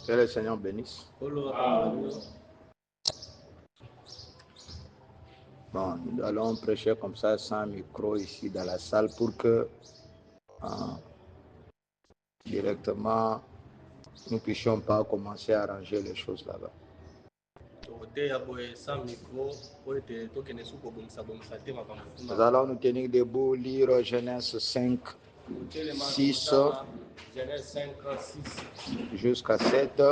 Que le Seigneur bénisse. Bon, nous allons prêcher comme ça sans micro ici dans la salle pour que directement nous ne puissions pas commencer à arranger les choses là-bas. Nous allons nous tenir debout, lire Genèse 5, 6 jusqu'à 7.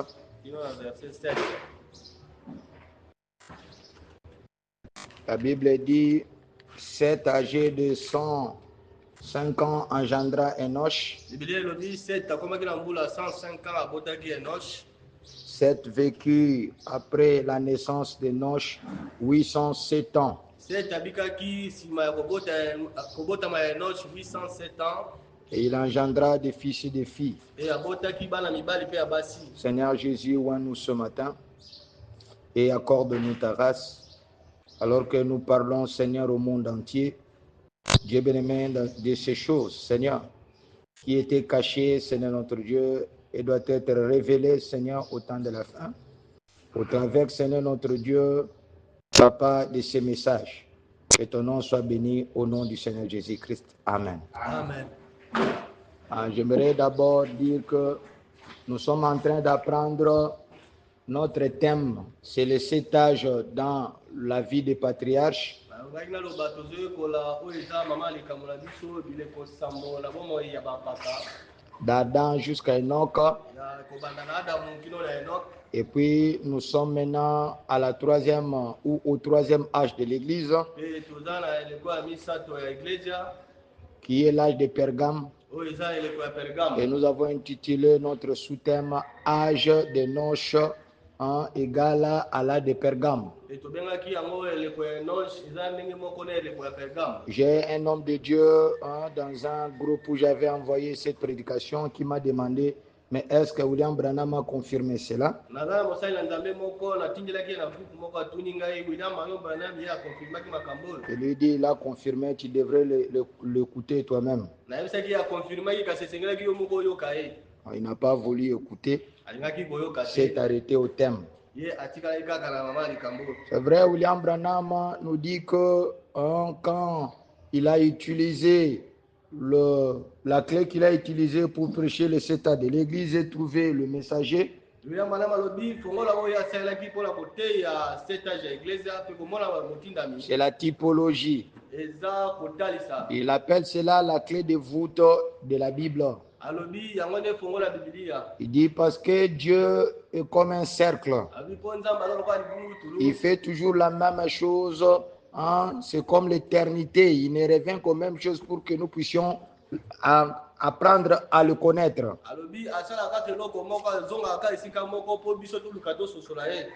La Bible dit, Seth âgé de 105 ans engendra Enoch. Seth vécut après la naissance d'Enoch 807 ans. Et il engendra des fils et des filles. Seigneur Jésus, ouvre-nous ce matin et accorde-nous ta grâce. Alors que nous parlons, Seigneur, au monde entier, Dieu bien-aimé, de ces choses, Seigneur, qui étaient cachées, Seigneur notre Dieu, et doit être révélées, Seigneur, au temps de la fin, au travers, Seigneur notre Dieu, Papa, de ces messages. Que ton nom soit béni au nom du Seigneur Jésus-Christ. Amen. Amen. J'aimerais d'abord dire que nous sommes en train d'apprendre notre thème, c'est le 7 âges dans la vie des patriarches. D'Adam jusqu'à Enoch. Et puis nous sommes maintenant à la troisième ou au troisième âge de l'Église, qui est l'âge de Pergame. Et nous avons intitulé notre sous-thème Âge de Noche égal à l'âge de Pergame. J'ai un homme de Dieu dans un groupe où j'avais envoyé cette prédication qui m'a demandé, mais est-ce que William Branham a confirmé cela? Je lui ai dit, il a confirmé, tu devrais l'écouter toi-même. Il n'a pas voulu écouter, s'est arrêté au thème. C'est vrai, William Branham nous dit que quand il a utilisé la clé qu'il a utilisée pour prêcher les 7 ans de l'Église et trouver le messager, c'est la typologie. Il appelle cela la clé de voûte de la Bible. Il dit parce que Dieu est comme un cercle. Il fait toujours la même chose. C'est comme l'éternité. Il ne revient qu'aux mêmes choses pour que nous puissions apprendre à le connaître.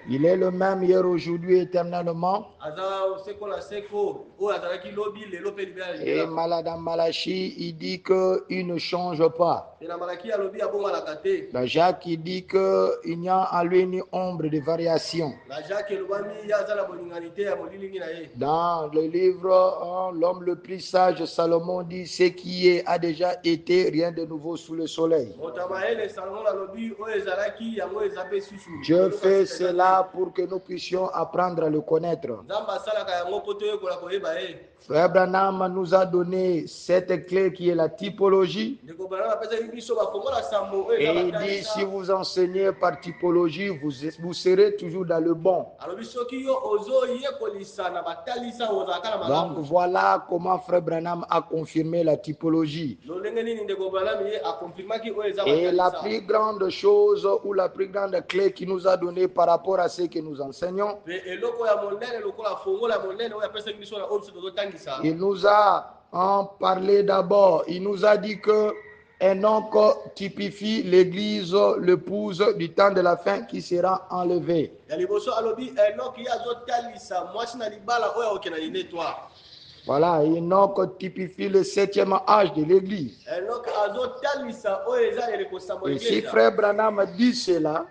Il est le même hier, aujourd'hui, éternellement. Et dans Malachie, il dit qu'il ne change pas. Dans Jacques, il dit qu'il n'y a en lui ni ombre de variation. Dans le livre, l'homme le plus sage, Salomon, dit ce qui est a déjà été, rien de nouveau sous le soleil. Dieu fait cela pour que nous puissions apprendre à le connaître. Frère Branham nous a donné cette clé qui est la typologie. Et il dit, si vous enseignez par typologie, vous serez toujours dans le bon. Donc voilà comment Frère Branham a confirmé la typologie. Et la plus grande chose ou la plus grande clé qu'il nous a donnée par rapport à ce que nous enseignons, il nous a parlé d'abord, il nous a dit que Enoch typifie l'église, l'épouse du temps de la fin qui sera enlevée. Voilà, Enoch typifie le 7e âge de l'église. Et si Frère Branham dit cela,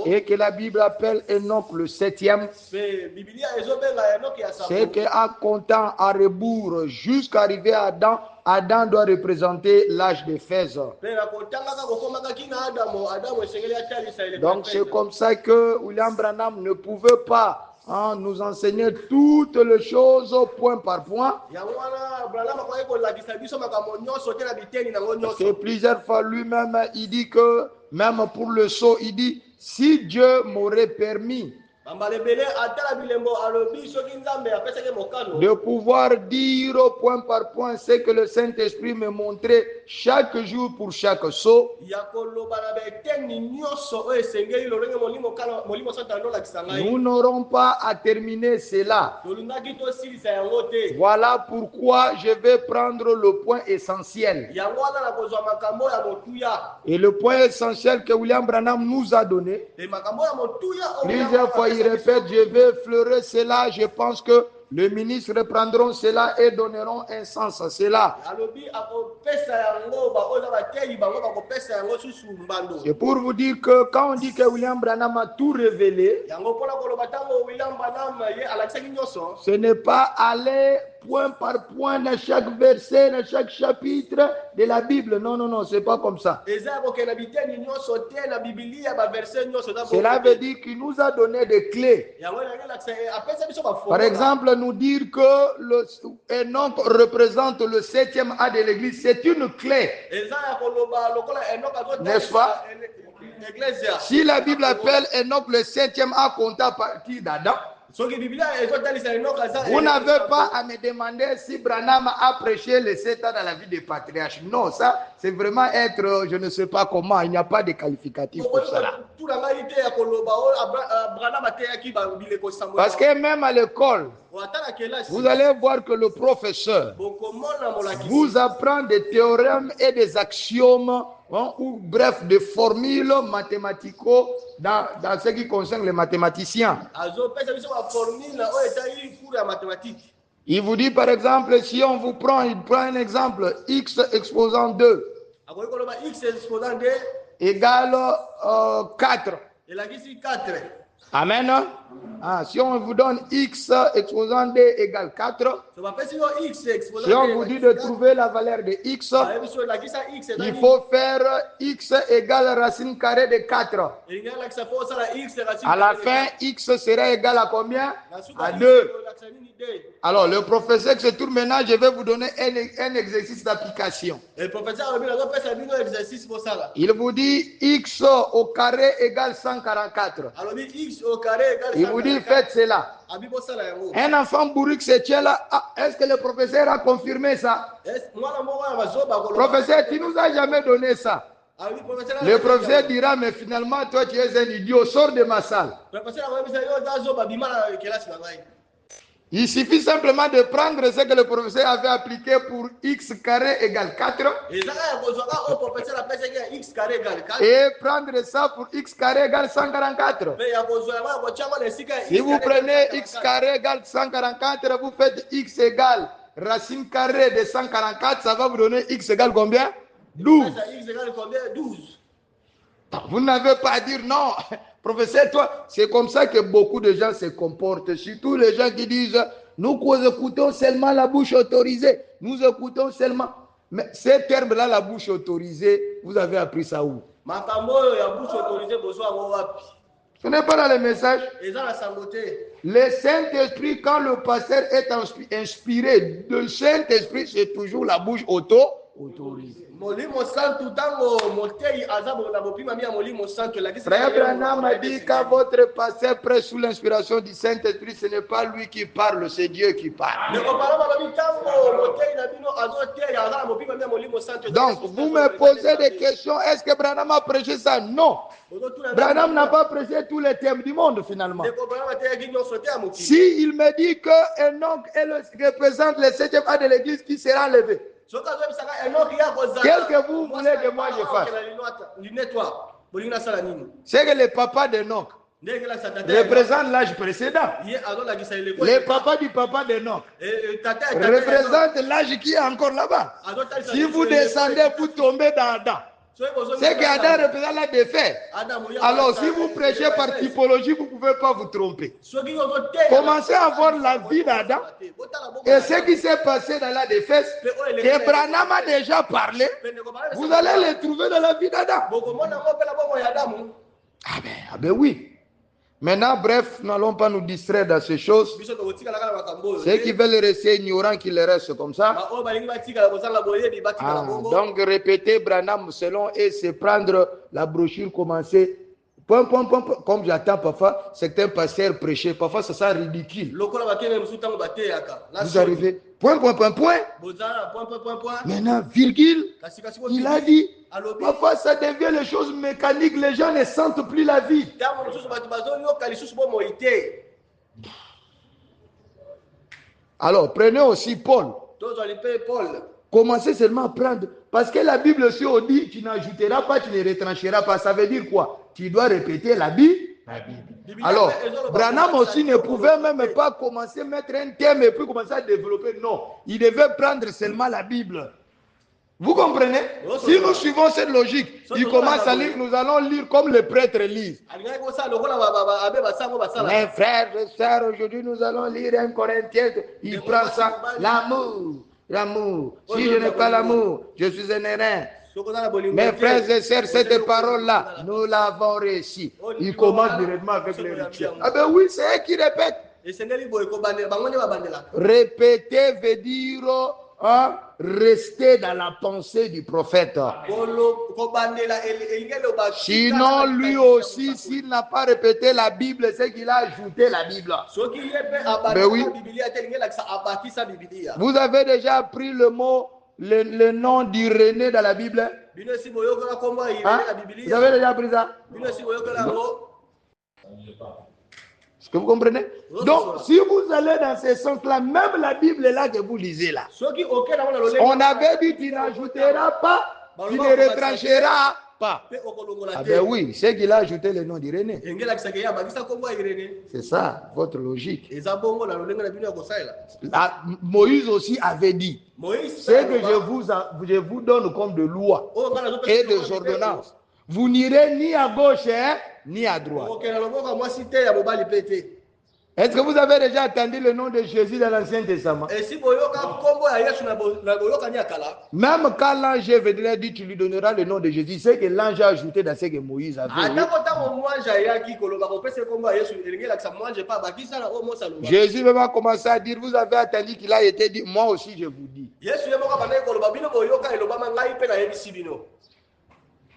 et que la Bible appelle Enoch le 7e, c'est qu'en comptant à rebours jusqu'à arriver à Adam, Adam doit représenter l'âge d'Éphèse. Donc c'est comme ça que William Branham ne pouvait pas nous enseigner toutes les choses point par point. Parce que plusieurs fois lui-même, il dit que, même pour le sceau, il dit, si Dieu m'aurait permis de pouvoir dire point par point ce que le Saint-Esprit me montrait chaque jour pour chaque sceau, nous n'aurons pas à terminer cela. Voilà pourquoi je vais prendre le point essentiel. Et le point essentiel que William Branham nous a donné, plusieurs fois il répète, je vais effleurer cela, je pense que les ministres reprendront cela et donneront un sens à cela. C'est pour vous dire que quand on dit que William Branham a tout révélé, ce n'est pas aller point par point dans chaque verset, dans chaque chapitre de la Bible. Non, non, non, c'est pas comme ça. Cela veut dire qu'il nous a donné des clés. Par exemple, nous dire que Enoch représente le 7e A de l'Église, c'est une clé. N'est-ce pas? Si la Bible appelle Enoch le 7e A compté à partir d'Adam, vous n'avez pas à me demander si Branham a prêché les 7 ans dans la vie des patriarches. Non, ça, c'est vraiment être, je ne sais pas comment, il n'y a pas de qualificatif pour cela. Parce que même à l'école, vous allez voir que le professeur vous apprend des théorèmes et des axiomes, ou bref, des formules mathématico dans ce qui concerne les mathématiciens. Il vous dit par exemple, si on vous prend, il prend un exemple, x exposant 2 égale 4. Amen. Si on vous donne x exposant 2 égale 4, si on vous dit de trouver la valeur de x, il faut faire x égale racine carrée de 4. À la fin, x sera égal à combien? À 2. Alors, le professeur se tourne maintenant, je vais vous donner un exercice d'application. Il vous dit x au carré égale 144. Il vous dit, faites cela. Un enfant bourru qui se tient là, est-ce que le professeur a confirmé ça? Professeur, tu nous as jamais donné ça. Le professeur dira, mais finalement, toi, tu es un idiot, sors de ma salle. Il suffit simplement de prendre ce que le professeur avait appliqué pour x carré égale 4 et prendre ça pour x carré égale 144. Si vous prenez x carré égale 144, vous faites x égale racine carrée de 144, ça va vous donner x égale combien? 12. Vous n'avez pas à dire non. Professeur, toi, c'est comme ça que beaucoup de gens se comportent. Surtout les gens qui disent, nous écoutons seulement la bouche autorisée. Nous écoutons seulement. Mais ces termes-là, la bouche autorisée, vous avez appris ça où? Ce n'est pas dans les messages. Le Saint-Esprit, quand le pasteur est inspiré, le Saint-Esprit, c'est toujours la bouche autorisée. Frère Branham a dit quand votre pasteur prêche sous l'inspiration du Saint-Esprit, ce n'est pas lui qui parle, c'est Dieu qui parle. Donc, vous me posez des questions, est-ce que Branham a prêché ça? Non. Branham n'a pas prêché tous les thèmes du monde finalement. Si il me dit que Enoch représente le 7e A de l'église qui sera enlevé, qu'est-ce que vous voulez que moi je fasse? C'est que le papa d'Enoch représente l'âge précédent. Le papa du papa d'Enoch représente l'âge qui est encore là-bas. Si vous descendez, vous tombez dans Adam. C'est qu'Adam représente la défaite. Alors, si vous prêchez par typologie, vous ne pouvez pas vous tromper. Commencez à voir la vie d'Adam et ce qui s'est passé dans la défaite, que Branham a déjà parlé, vous allez les trouver dans la vie d'Adam. Ah ben oui. Maintenant, bref, n'allons pas nous distraire dans ces choses. Ceux qui veulent rester ignorants, qu'ils le restent comme ça. Donc, répéter Branham selon et c'est prendre la brochure, commencer. Point, point, point, point. Comme j'attends parfois, certains pasteurs prêcher. Parfois, ça sent ridicule. Vous arrivez. Point, point, point, point. Maintenant, virgule. Il a dit. Parfois, ça devient les choses mécaniques. Les gens ne sentent plus la vie. Alors, prenez aussi Paul. Commencez seulement à prendre. Parce que la Bible aussi dit, tu n'ajouteras pas, tu ne retrancheras pas. Ça veut dire quoi? Tu dois répéter la Bible. Alors, Branham aussi ne pouvait même pas commencer à mettre un thème et puis commencer à développer. Non, il devait prendre seulement la Bible. Vous comprenez? Si nous suivons cette logique, il commence à lire, nous allons lire comme les prêtres lisent. Mes frères et sœurs, aujourd'hui nous allons lire un Corinthien. Il prend ça, l'amour, l'amour. Si je n'ai pas l'amour, je suis un errant. Mes frères et sœurs, cette parole-là, nous l'avons réussi. Il commence directement avec les rituels. Ah ben oui, c'est eux qui répètent. Répéter veut dire rester dans la pensée du prophète. Sinon, lui aussi, s'il n'a pas répété la Bible, c'est qu'il a ajouté la Bible. Ben oui. Vous avez déjà appris le mot, le nom d'Irénée dans la Bible? Hein? Vous avez déjà appris ça? Est-ce que vous comprenez? Donc, si vous allez dans ce sens-là, même la Bible là que vous lisez là, on avait dit tu n'ajouteras pas, tu ne retrancheras pas. Ah ben oui, c'est qu'il a ajouté le nom d'Irénée. C'est ça, votre logique. Moïse aussi avait dit, c'est que je vous donne comme de loi et des ordonnances. Vous n'irez ni à gauche, ni à droite. Est-ce que vous avez déjà entendu le nom de Jésus dans l'Ancien Testament? Même quand l'ange est venu, il a dit tu lui donneras le nom de Jésus. C'est que l'ange a ajouté dans ce que Moïse avait. Jésus va commencer à dire, vous avez attendu qu'il a été dit, moi aussi je vous dis.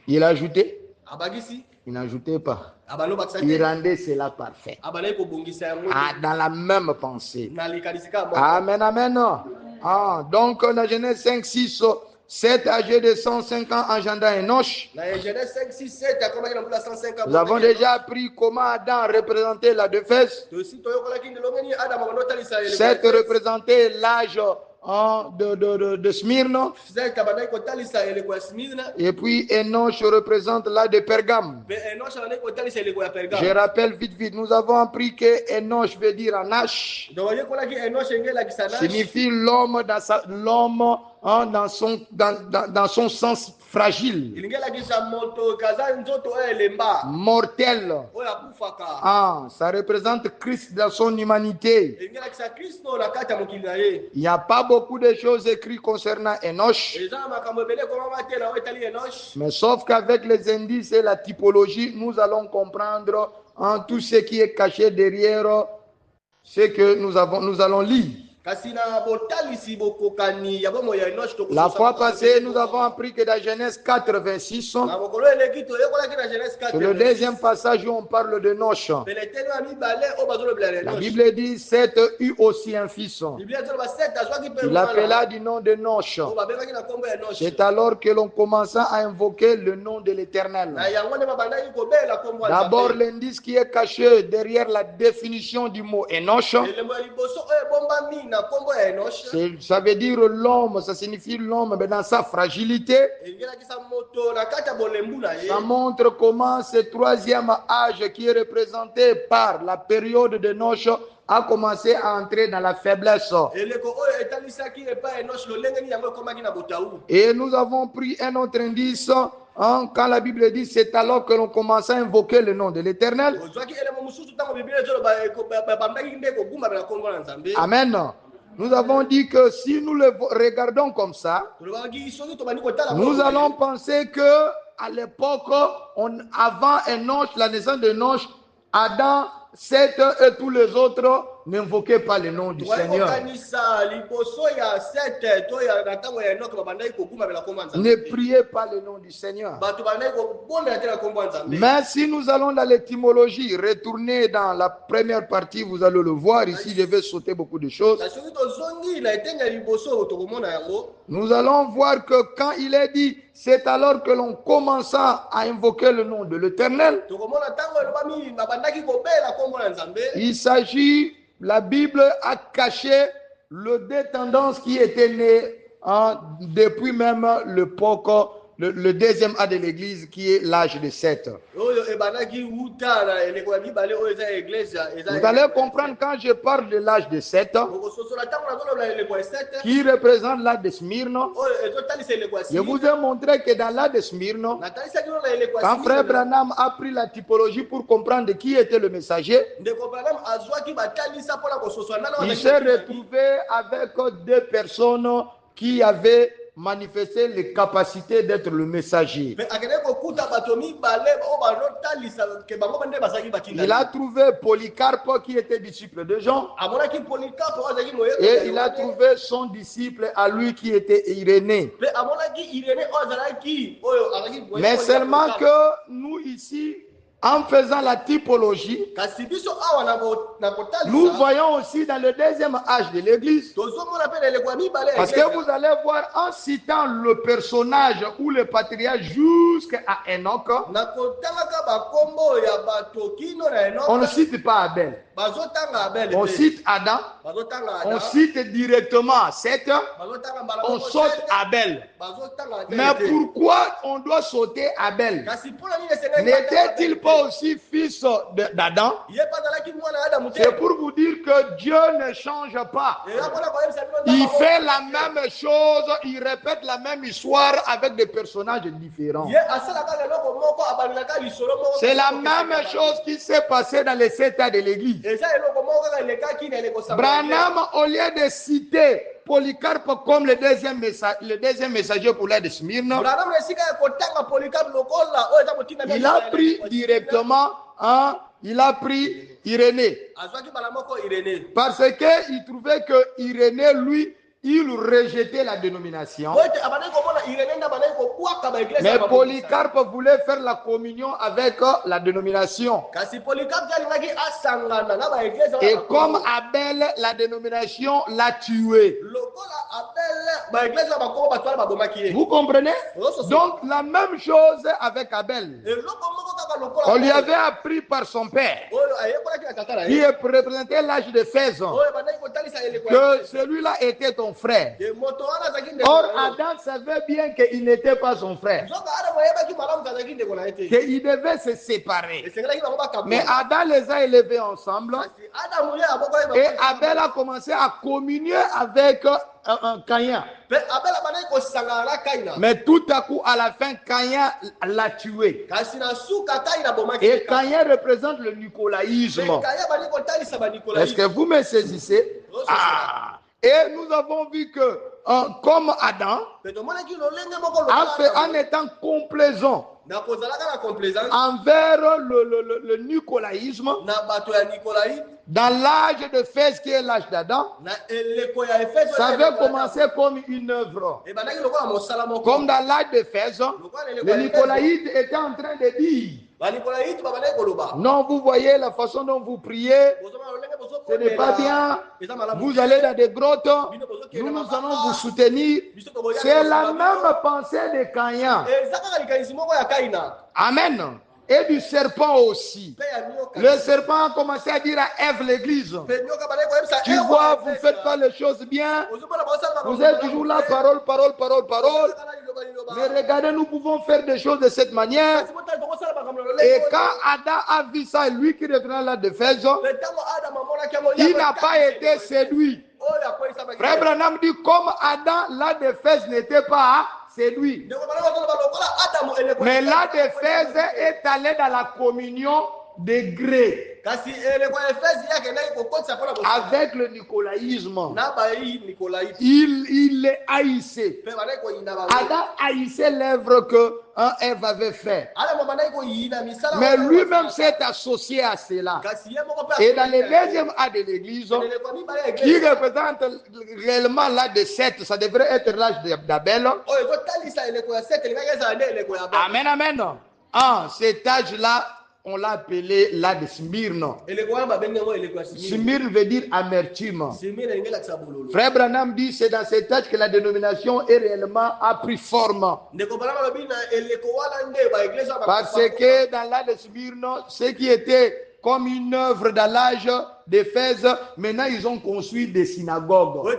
Il a ajouté? Il n'ajoutait pas. Il rendait cela parfait. Dans la même pensée. Amen, amen. Donc, dans Genèse 5, 6, 7, âgé de 105 ans, engenda Enoch. Nous avons déjà appris comment Adam représentait la défaite. 7 représentait l'âge de Smyrne. Et puis Enoch représente l'âge de Pergame. Je rappelle vite, nous avons appris que Enoch veut dire Anash. Signifie l'homme dans son sens fragile. Mortel. Ça représente Christ dans son humanité. Il n'y a pas beaucoup de choses écrites concernant Enoch. Mais sauf qu'avec les indices et la typologie, nous allons comprendre tout ce qui est caché derrière ce que nous allons lire. La fois passée, nous avons appris que dans Genèse 4, 26, c'est le deuxième passage où on parle de Noch. La Bible dit, Seth eut aussi un fils. Il l'appela du nom de Noch. C'est alors que l'on commença à invoquer le nom de l'Éternel. D'abord, l'indice qui est caché derrière la définition du mot Enoch. Ça veut dire l'homme, ça signifie l'homme, mais dans sa fragilité. Ça montre comment ce troisième âge qui est représenté par la période de Noch a commencé à entrer dans la faiblesse. Et nous avons pris un autre indice. Quand la Bible dit c'est alors que l'on commence à invoquer le nom de l'Éternel. Amen. Nous avons dit que si nous le regardons comme ça, nous allons penser que à l'époque, avant Enoch, la naissance d'Enoch, Adam, Seth et tous les autres n'invoquaient pas le nom du Seigneur. Ne priez pas le nom du Seigneur. Mais si nous allons dans l'étymologie, retourner dans la première partie, vous allez le voir. Ici, je vais sauter beaucoup de choses. Nous allons voir que quand il est dit, c'est alors que l'on commença à invoquer le nom de l'Éternel. Il s'agit, la Bible a caché les deux tendances qui étaient nées depuis même l'époque, le deuxième âge de l'Église, qui est l'âge de Seth. Vous allez comprendre quand je parle de l'âge de Seth, qui représente l'âge de Smyrne. Je vous ai montré que dans l'âge de Smyrne, quand Frère Branham a pris la typologie pour comprendre qui était le messager, il s'est retrouvé avec deux personnes qui avaient manifester les capacités d'être le messager. Il a trouvé Polycarpe qui était disciple de Jean. Et il a trouvé son disciple à lui qui était Irénée. Mais seulement que nous ici, en faisant la typologie, nous voyons aussi dans le deuxième âge de l'Église. Parce que vous allez voir, en citant le personnage ou le patriarche jusqu'à Enoch, on ne cite pas Abel. On cite Adam, on cite directement Seth, on saute Abel. Mais pourquoi on doit sauter Abel? N'était-il pas aussi fils d'Adam? C'est pour vous dire que Dieu ne change pas. Il fait la même chose, il répète la même histoire avec des personnages différents. C'est la même chose qui s'est passée dans les 7 ans de l'Église. Branham, au lieu de citer Polycarpe comme le deuxième messager pour l'aide de Smyrne, il a pris directement, il a pris Irénée. Parce qu'il trouvait que Irénée, lui, il rejetait la dénomination. Mais Polycarpe voulait faire la communion avec la dénomination. Et comme Abel, la dénomination l'a tué. Vous comprenez? Donc la même chose avec Abel. On lui avait appris par son père, qui représentait l'âge de 16 ans, que celui-là était ton frère. Or, Adam savait bien qu'il n'était pas son frère, qu'il devait se séparer. Mais Adam les a élevés ensemble et Abel a commencé à communier avec un Caïn. Mais tout à coup, à la fin, Caïn l'a tué. Et Caïn représente le nicolaïsme. Est-ce que vous me saisissez? Et nous avons vu que, comme Adam, en étant complaisant envers le nicolaïsme, dans l'âge de Fès, qui est l'âge d'Adam, ça avait commencé comme une œuvre. Comme dans l'âge de Fès, le nicolaïte était en train de dire: non, vous voyez la façon dont vous priez, ce n'est pas bien. Vous allez dans des grottes, nous allons vous soutenir. C'est la même pensée de Caïn. Amen. Et du serpent aussi. Le serpent a commencé à dire à Ève, l'église: tu vois, vous ne faites pas les choses bien. Vous êtes toujours là, parole, parole, parole, parole. Mais regardez, nous pouvons faire des choses de cette manière. Et quand Adam a vu ça, lui qui revenait là de Fès, Il n'a pas été séduit. Frère Branham dit comme Adam, là d'Éphèse n'était pas séduit. Mais là d'Éphèse est allé dans la communion des grès avec le nicolaïsme. Il les haïssait. Adam haïssait l'œuvre que Ève avait fait. Mais lui-même s'est associé à cela. Et dans le deuxième A de l'église, qui représente réellement l'âge de Seth, ça devrait être l'âge d'Abel. Amen, amen. Cet âge-là, on l'a appelé l'âge de Smyrne. Smyrne veut dire amertume. Frère Branham dit c'est dans cet âge que la dénomination est réellement a pris forme. Parce que dans l'âge de Smyrne, ce qui était comme une œuvre dans l'âge d'Éphèse, maintenant ils ont construit des synagogues.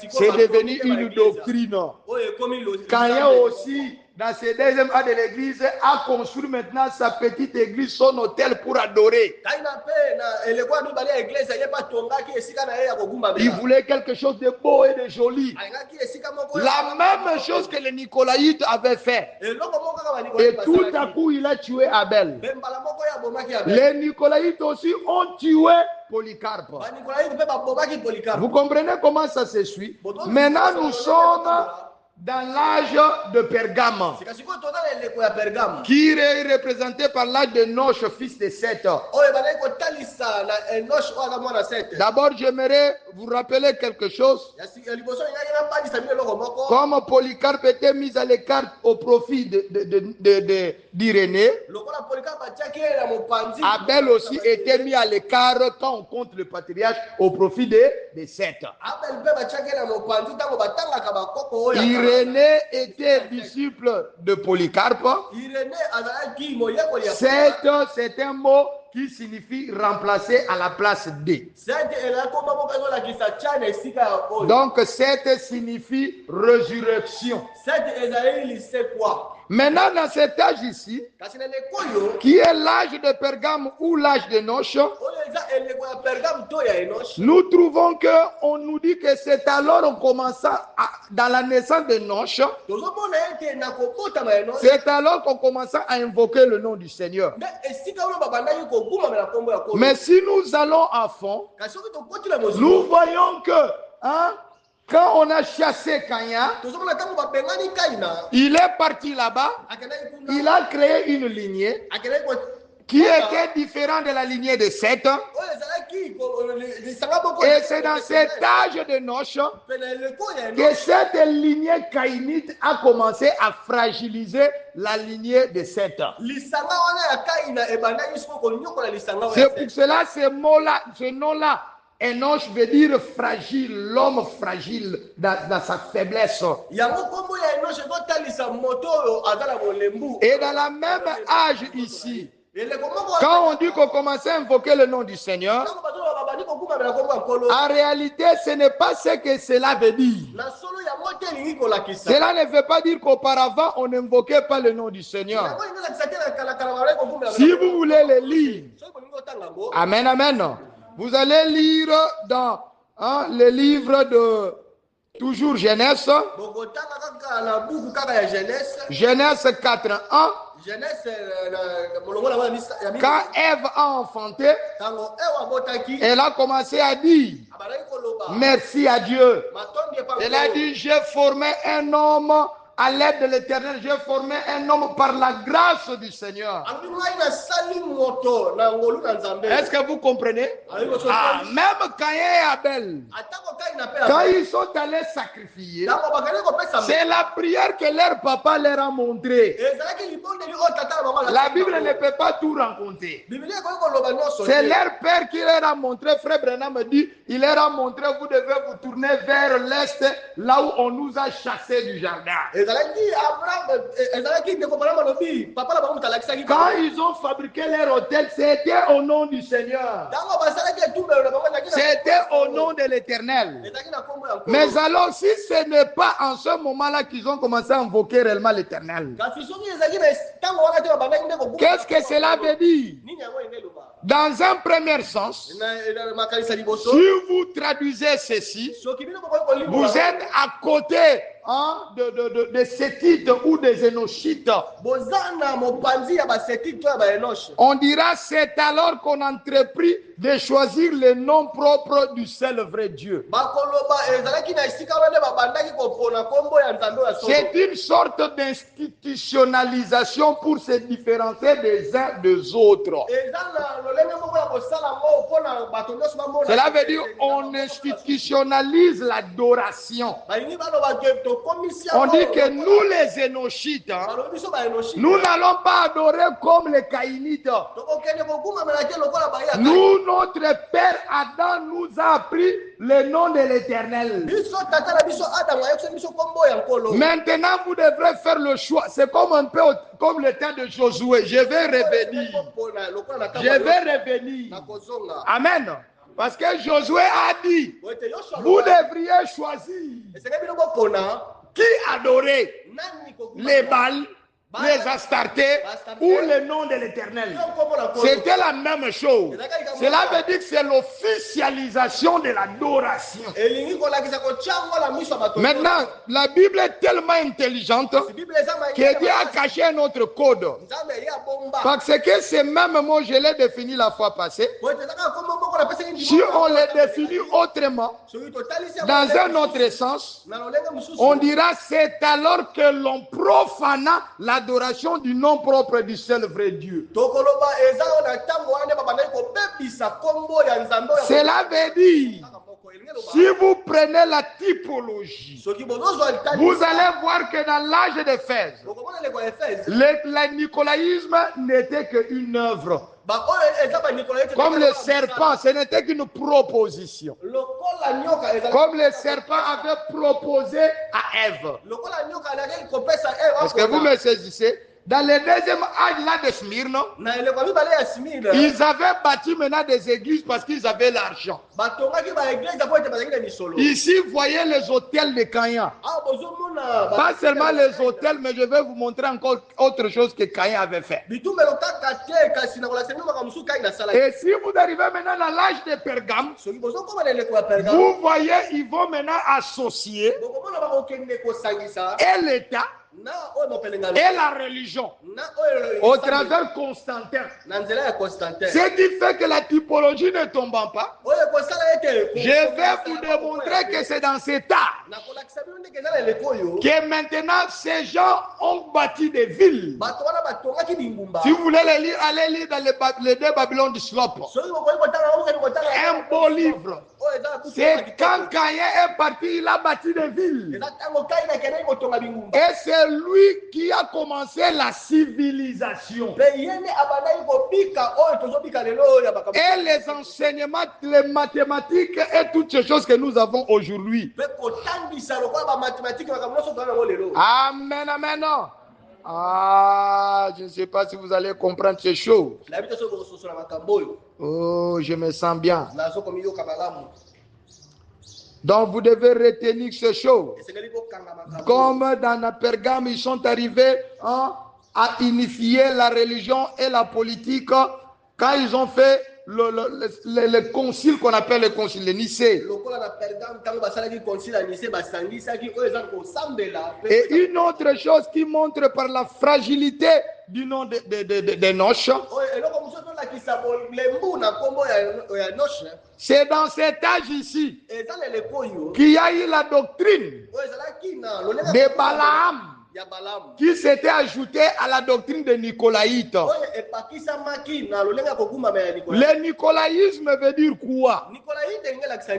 C'est devenu une doctrine. Quand il y a aussi, dans ce deuxième A de l'église, a construit maintenant sa petite église, son hôtel pour adorer. Il voulait quelque chose de beau et de joli. La même chose que les Nicolaïtes avaient fait. Et tout à coup, il a tué Abel. Les Nicolaïtes aussi ont tué Polycarpe. Vous comprenez comment ça se suit? Maintenant, nous sommes dans l'âge de Pergame, qui est représenté par l'âge de Noche, fils de Seth. D'abord, j'aimerais vous rappeler quelque chose. Comme Polycarpe était mis à l'écart au profit d'Irénée, Abel aussi était mis à l'écart quand on compte le patriarche au profit de Seth. Irénée était disciple de Polycarpe. Seth, c'est un mot qui signifie remplacer à la place de. Donc, Seth signifie résurrection. Maintenant, dans cet âge ici, qui est l'âge de Pergame ou l'âge de Noche, nous trouvons qu'on nous dit que c'est alors on commence dans la naissance de Noche, c'est alors qu'on commence à invoquer le nom du Seigneur. Mais si nous allons à fond, nous voyons que quand on a chassé Caïn, il est parti là-bas, il a créé une lignée qui était différente de la lignée de Seth. Et c'est dans cet âge de Noche que cette lignée caïnite a commencé à fragiliser la lignée de Seth. C'est pour cela ce nom-là, Enoch veut dire fragile, l'homme fragile dans sa faiblesse. Et dans la même âge ici, quand on dit qu'on commence à invoquer le nom du Seigneur, en réalité, ce n'est pas ce que cela veut dire. Cela ne veut pas dire qu'auparavant, on n'invoquait pas le nom du Seigneur. Si vous voulez le lire, amen, amen. Vous allez lire dans le livre de toujours Genèse, Genèse 4.1. Quand Ève a enfanté, elle a commencé à dire merci à Dieu. Elle a dit j'ai formé un homme à l'aide de l'Éternel, j'ai formé un homme par la grâce du Seigneur. Est-ce que vous comprenez? Même Caïn et Abel, quand ils sont allés sacrifier, c'est la prière que leur papa leur a montrée. La Bible ne peut pas tout raconter. C'est leur père qui leur a montré. Frère Branham dit, il leur a montré, vous devez vous tourner vers l'est, là où on nous a chassés du jardin. Quand ils ont fabriqué leur hôtel, c'était au nom du Seigneur. C'était au nom de l'Éternel. Mais alors, si ce n'est pas en ce moment-là qu'ils ont commencé à invoquer réellement l'Éternel, qu'est-ce que cela veut dire? Dans un premier sens, si vous traduisez ceci, vous êtes à côté de Sétite ou des Énoshites. On dira c'est alors qu'on entreprit de choisir le nom propre du seul vrai Dieu. C'est une sorte d'institutionnalisation pour se différencier des uns des autres. Cela veut dire on institutionnalise l'adoration. On dit que nous les Énoshites, nous n'allons pas adorer comme les Caïnites. Nous, notre père Adam nous a appris le nom de l'Éternel. Maintenant, vous devrez faire le choix. C'est comme un peu comme le temps de Josué. Je vais revenir. Je vais revenir. Amen. Parce que Josué a dit, vous devriez choisir qui adorer les Baals, les Astartés ou le nom de l'Éternel. C'était la même chose. Cela veut dire que c'est l'officialisation de l'adoration. Maintenant, la Bible est tellement intelligente que Dieu a caché un autre code. Parce que ces mêmes mots, je l'ai défini la fois passée. Si on les définit autrement, dans un autre sens, on dira c'est alors que l'on profana l'adoration du nom propre du seul vrai Dieu. Cela veut dire, si vous prenez la typologie, vous allez voir que dans l'âge d'Éphèse, le nicolaïsme n'était qu'une œuvre. Comme le serpent, ce n'était qu'une proposition. Comme le serpent avait proposé à Ève. Est-ce que vous me saisissez? Dans le deuxième âge là de Smyrne, ils avaient bâti maintenant des églises parce qu'ils avaient l'argent. Ici, voyez les hôtels de Caïn. Pas seulement les hôtels, mais je vais vous montrer encore autre chose que Caïn avait fait. Et si vous arrivez maintenant dans l'âge de Pergame, vous voyez, ils vont maintenant associer et l'État et la religion au travers Constantin. Ce qui fait que la typologie ne tombant pas, je vais vous démontrer que c'est dans cet art que maintenant ces gens ont bâti des villes. Si vous voulez les lire, allez lire dans les deux Babylone du Slope. Un beau livre. C'est quand Caïn est parti, il a bâti des villes. Et c'est lui qui a commencé la civilisation. Et les enseignements, les mathématiques et toutes ces choses que nous avons aujourd'hui. Amen, amen. Ah, je ne sais pas si vous allez comprendre ces choses. Oh, je me sens bien. Donc, vous devez retenir ces choses. Comme dans la Pergame, ils sont arrivés à unifier la religion et la politique quand ils ont fait le concile qu'on appelle le concile de Nicée. Et une autre chose qui montre par la fragilité du nom de Noche, c'est dans cet âge ici qu'il y a eu la doctrine de Balaam qui s'était ajouté à la doctrine des Nicolaïtes. Le nicolaïsme veut dire quoi?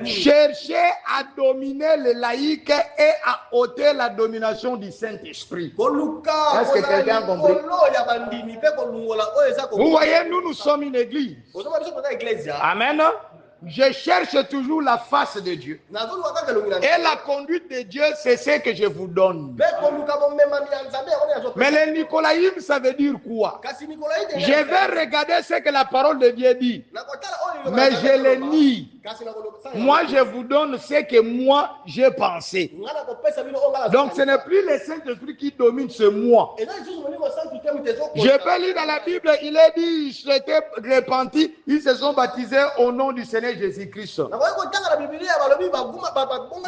Chercher à dominer les laïcs et à ôter la domination du Saint-Esprit. Est-ce que quelqu'un a compris? Vous voyez, nous sommes une église. Amen. Je cherche toujours la face de Dieu. Et la conduite de Dieu, c'est ce que je vous donne. Mais le nicolaïsme, ça veut dire quoi? Je vais regarder ce que la parole de Dieu dit. Mais je le nie. Moi, je vous donne ce que moi, j'ai pensé. Donc, ce n'est plus le Saint-Esprit qui domine ce moi. Je peux lire dans la Bible, il est dit, ils s'étaient repentis, ils se sont baptisés au nom du Seigneur Jésus-Christ.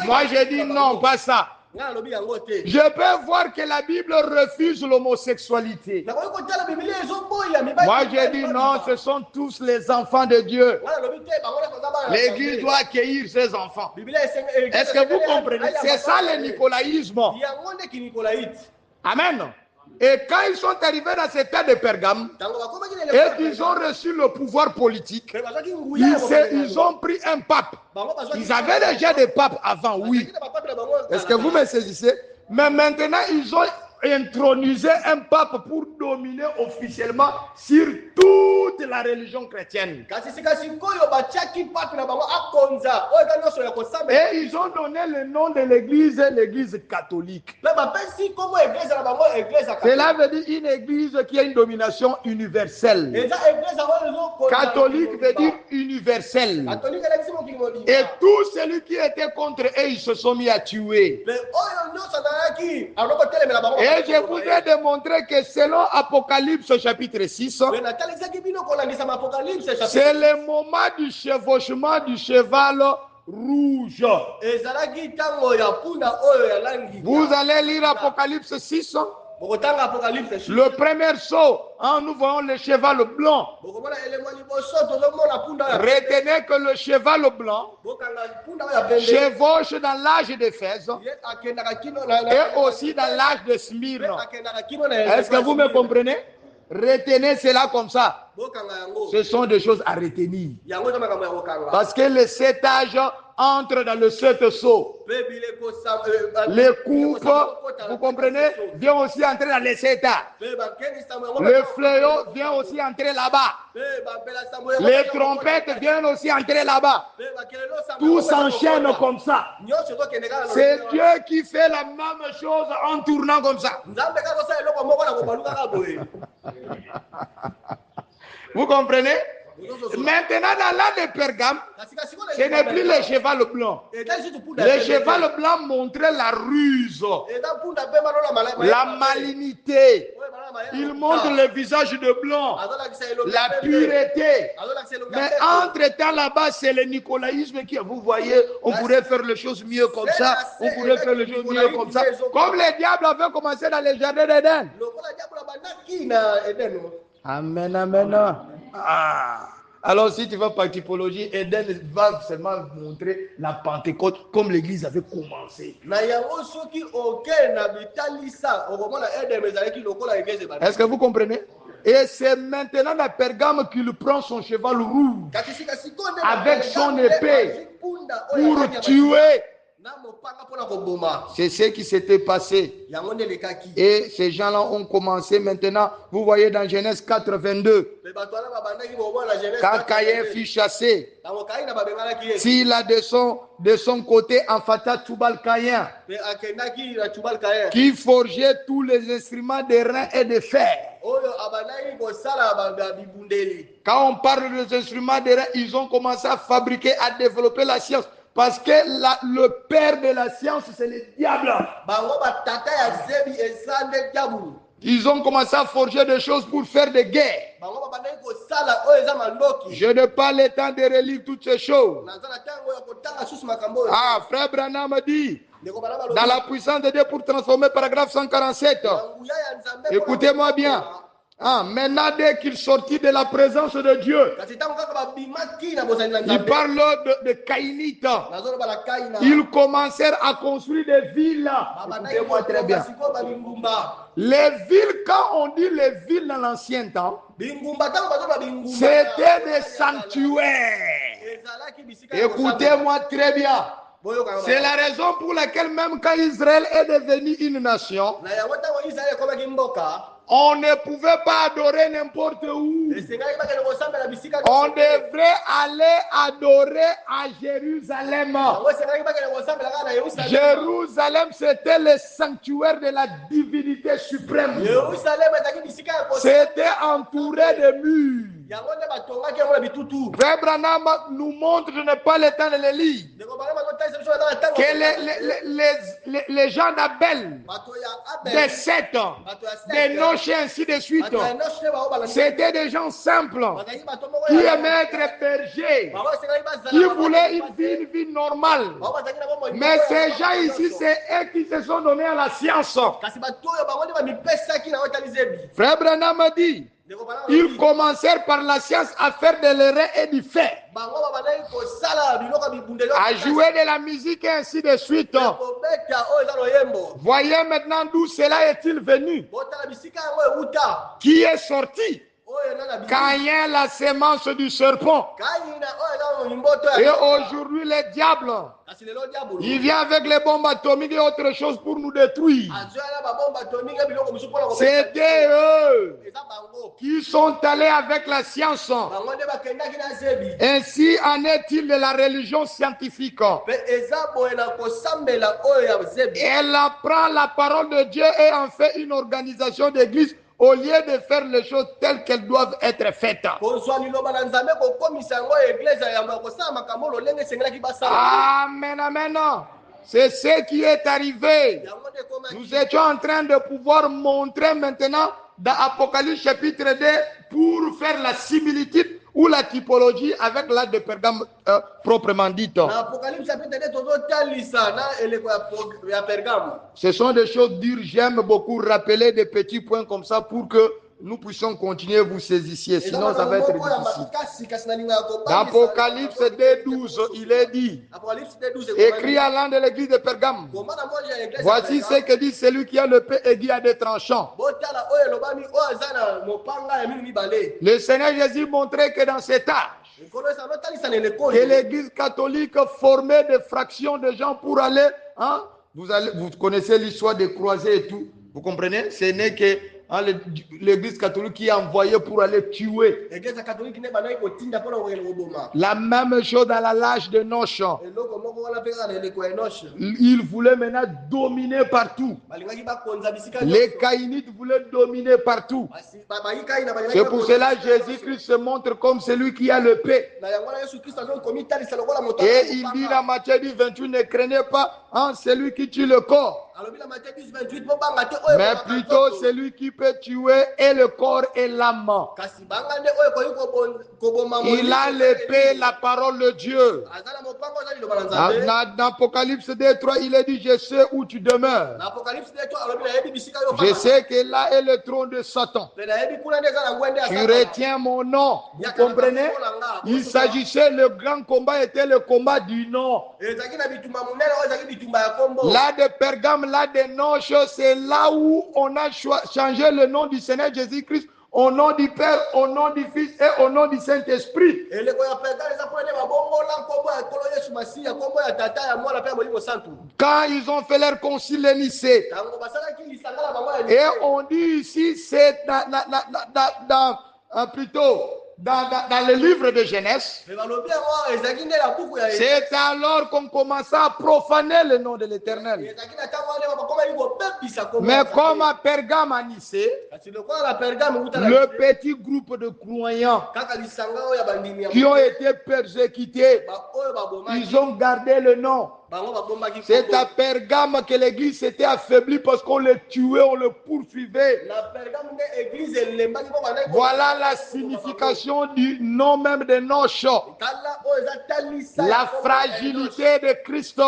Moi, j'ai dit non, pas ça. Je peux voir que la Bible refuse l'homosexualité. Moi, j'ai dit non, ce sont tous les enfants de Dieu. L'Église doit accueillir ses enfants. Est-ce que vous comprenez? C'est ça le nicolaïsme. Amen. Et quand ils sont arrivés dans cette terre de Pergame, et qu'ils ont reçu le pouvoir politique, ils ont pris un pape. Ils avaient déjà des papes avant, oui. Est-ce que vous me saisissez? Mais maintenant, ils ont intronisé un pape pour dominer officiellement sur toute la religion chrétienne. Et ils ont donné le nom de l'église, l'église catholique. Cela veut dire une église qui a une domination universelle. Catholique veut dire universel. Et tout celui qui était contre eux, ils se sont mis à tuer. Et je voudrais démontrer que selon Apocalypse chapitre 6, c'est le moment du chevauchement du cheval rouge. Vous allez lire Apocalypse 6. Le premier saut, nous voyons le cheval blanc. Retenez que le cheval blanc chevauche dans l'âge d'Éphèse et aussi dans l'âge de Smyrne. Est-ce que vous me comprenez? Retenez cela comme ça. Ce sont des choses à retenir. Parce que les 7 âges entrent dans le 7 sceaux. Les coupes, vous comprenez, vient aussi entrer dans les 7 âges. Le fléau vient aussi entrer là-bas. Les trompettes viennent aussi entrer là-bas. Tout s'enchaîne comme ça. C'est Dieu qui fait la même chose en tournant comme ça. Vous comprenez? Maintenant, dans l'âge de Pergame, ce n'est plus le cheval blanc. Le cheval blanc montrait la ruse, la malignité. Il montre le visage de blanc, la pureté. Mais entre-temps, là-bas, c'est le nicolaïsme qui, vous voyez, on pourrait faire les choses mieux comme ça, on pourrait faire les choses mieux comme ça. Comme les diables avaient commencé dans les jardins d'Éden. Amen, amen. Ah. Alors, si tu vas par typologie, Eden va seulement montrer la Pentecôte comme l'Église avait commencé. Est-ce que vous comprenez? Et c'est maintenant la Pergame qu'il prend son cheval rouge avec son épée pour tuer. C'est ce qui s'était passé. Et ces gens-là ont commencé maintenant. Vous voyez dans Genèse 4, 22. Quand Caïn fut chassé, s'il a de son côté enfanta Tubal Caïn, qui forgeait tous les instruments de rein et de fer. Quand on parle des instruments de rein, ils ont commencé à fabriquer, à développer la science. Parce que le père de la science, c'est le diable. Ils ont commencé à forger des choses pour faire des guerres. Je n'ai pas le temps de relire toutes ces choses. Ah, frère Branham me dit, dans la puissance de Dieu pour transformer paragraphe 147. Écoutez-moi bien. Ah, maintenant, dès qu'il sortit de la présence de Dieu, il parle de Caïnites. Ils commencèrent à construire des villes. Écoutez-moi très bien. Les villes, quand on dit les villes dans l'ancien temps, c'était des sanctuaires. Écoutez-moi très bien. C'est la raison pour laquelle même quand Israël est devenu une nation, on ne pouvait pas adorer n'importe où. On devrait aller adorer à Jérusalem. Jérusalem, c'était le sanctuaire de la divinité suprême. C'était entouré de murs. Frère Branham nous montre, je n'ai pas le temps de les lire, que les gens d'Abel, des Seth, des Noché, ainsi de suite, c'était des gens simples qui aimaient être bergers, qui voulaient une vie normale. Mais ces gens ici, c'est eux qui se sont donnés à la science. Frère Branham a dit, ils commencèrent par la science à faire de l'erreur et du fait, à jouer de la musique et ainsi de suite. Voyez maintenant d'où cela est-il venu. Qui est sorti? Caïn, la sémence du serpent. Et aujourd'hui, le diable, il vient avec les bombes atomiques et autre chose pour nous détruire. C'était eux qui sont allés avec la science. Ainsi en est-il de la religion scientifique. Elle apprend la parole de Dieu et en fait une organisation d'église, au lieu de faire les choses telles qu'elles doivent être faites. Amen, amen. C'est ce qui est arrivé. Nous étions en train de pouvoir montrer maintenant dans Apocalypse chapitre 2 pour faire la similitude ou la typologie avec l'âge de Pergame proprement dite. Ce sont des choses dures. J'aime beaucoup rappeler des petits points comme ça pour que nous puissions continuer, vous saisissiez. Sinon, ça va être difficile. Dans Apocalypse 2:12, il est dit, écrit à l'an de l'église de Pergame, voici ce que dit celui qui a le paix aigu à des tranchants. Le Seigneur Jésus montrait que dans cet âge, que l'église catholique formait des fractions de gens pour aller, vous connaissez l'histoire des croisés et tout, vous comprenez? Ce n'est que l'église catholique qui est envoyée pour aller tuer. La même chose dans la lâche de Noche. Ils voulaient maintenant dominer partout. Les Caïnites voulaient dominer partout. C'est pour cela que Jésus-Christ se montre comme celui qui a le paix. Et il dit dans Matthieu 28, ne craignez pas celui qui tue le corps, mais plutôt celui qui peut tuer et le corps et l'âme. Il a l'épée, la parole de Dieu. Dans Apocalypse 2:3, il est dit, je sais où tu demeures. Je sais que là est le trône de Satan. Tu retiens mon nom. Vous comprenez? Il s'agissait, le grand combat était le combat du nom. Là de Pergame, là de Noche, c'est là où on a changé le nom du Seigneur Jésus-Christ au nom du Père, au nom du Fils et au nom du Saint-Esprit. Quand ils ont fait leur concile de Nicée, et on dit ici, c'est dans le livre de Genèse, c'est alors qu'on commença à profaner le nom de l'Éternel. Mais comme à Pergame à Nicée, le petit groupe de croyants qui ont été persécutés, ils ont gardé le nom. C'est à Pergame que l'église s'était affaiblie parce qu'on le tuait, on le poursuivait. Voilà la signification du nom même de Noche. La fragilité de Christ.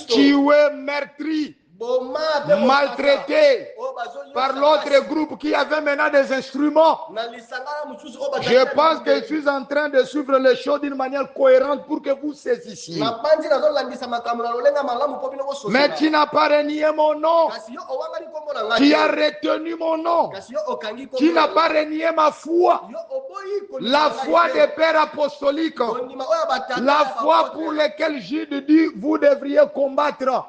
Tué, meurtri, maltraité par l'autre groupe qui avait maintenant des instruments. Je pense que je suis en train de suivre les choses d'une manière cohérente pour que vous saisissiez. Mais tu n'as pas renié mon nom. Tu as retenu mon nom. Tu n'as pas renié ma foi. La foi des pères apostoliques. La foi pour laquelle Jude dit vous devriez combattre.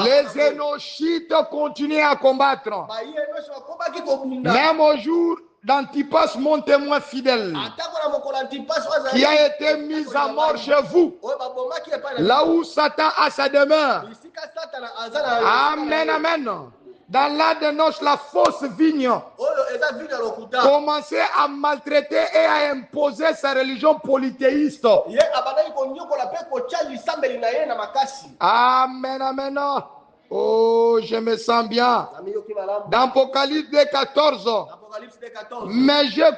Les Énochites continuent à combattre. Même au jour d'Antipas, mon témoin fidèle, qui a été mis à mort chez vous, là où Satan a sa demeure. Amen, amen. dans l'âge de noces, la fausse vigne commençait à maltraiter et à imposer sa religion polythéiste. Amen, amen. Oh, je me sens bien. Dans Apocalypse 14, mais j'ai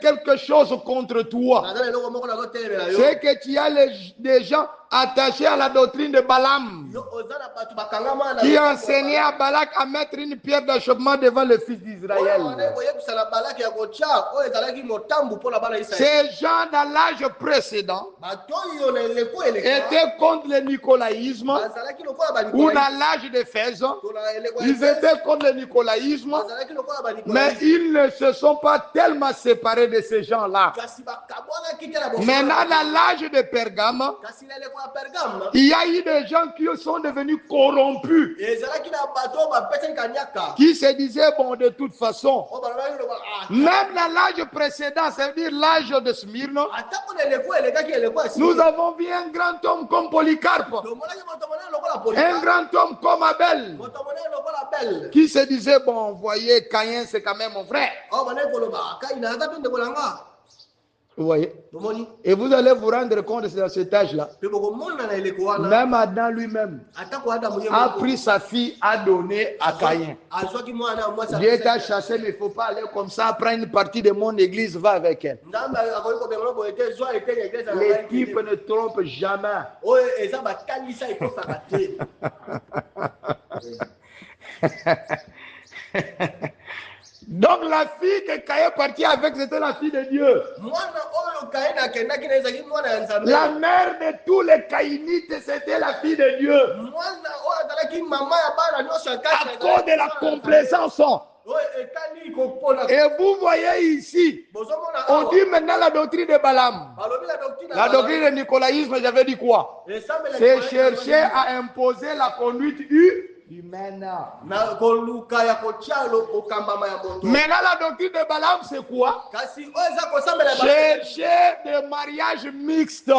quelque chose contre toi. C'est que tu as des gens attachés à la doctrine de Balaam, qui enseignait à Balak à mettre une pierre d'achoppement devant le fils d'Israël. Ces gens dans l'âge précédent étaient contre le nicolaïsme, ou dans l'âge d'Éphèse, ils étaient contre le nicolaïsme, mais ils ne se sont pas tellement séparés de ces gens-là. Maintenant, dans l'âge de Pergame, il y a eu des gens qui sont devenus corrompus, qui se disaient, bon, de toute façon, même dans l'âge précédent, ça veut dire l'âge de Smyrne, nous avons vu un grand homme comme Polycarpe, un grand homme comme Abel, qui se disait, bon, vous voyez, Caïn, c'est quand même mon frère. Vous voyez? Et vous allez vous rendre compte de cet âge-là. Même Adam lui-même a pris sa fille, a donné à Caïn. Dieu t'a chassé, mais il ne faut pas aller comme ça, prendre une partie de mon église, va avec elle. Les types ne trompent jamais. Donc la fille que Caïn est parti avec, c'était la fille de Dieu. La mère de tous les Caïnites, c'était la fille de Dieu. À cause de la complaisance. Et vous voyez ici, on dit maintenant la doctrine de Balaam. La doctrine du nicolaïsme, j'avais dit quoi? C'est chercher à imposer la conduite humaine. Maintenant, la doctrine de Balaam, c'est quoi? Chercher des mariages mixtes.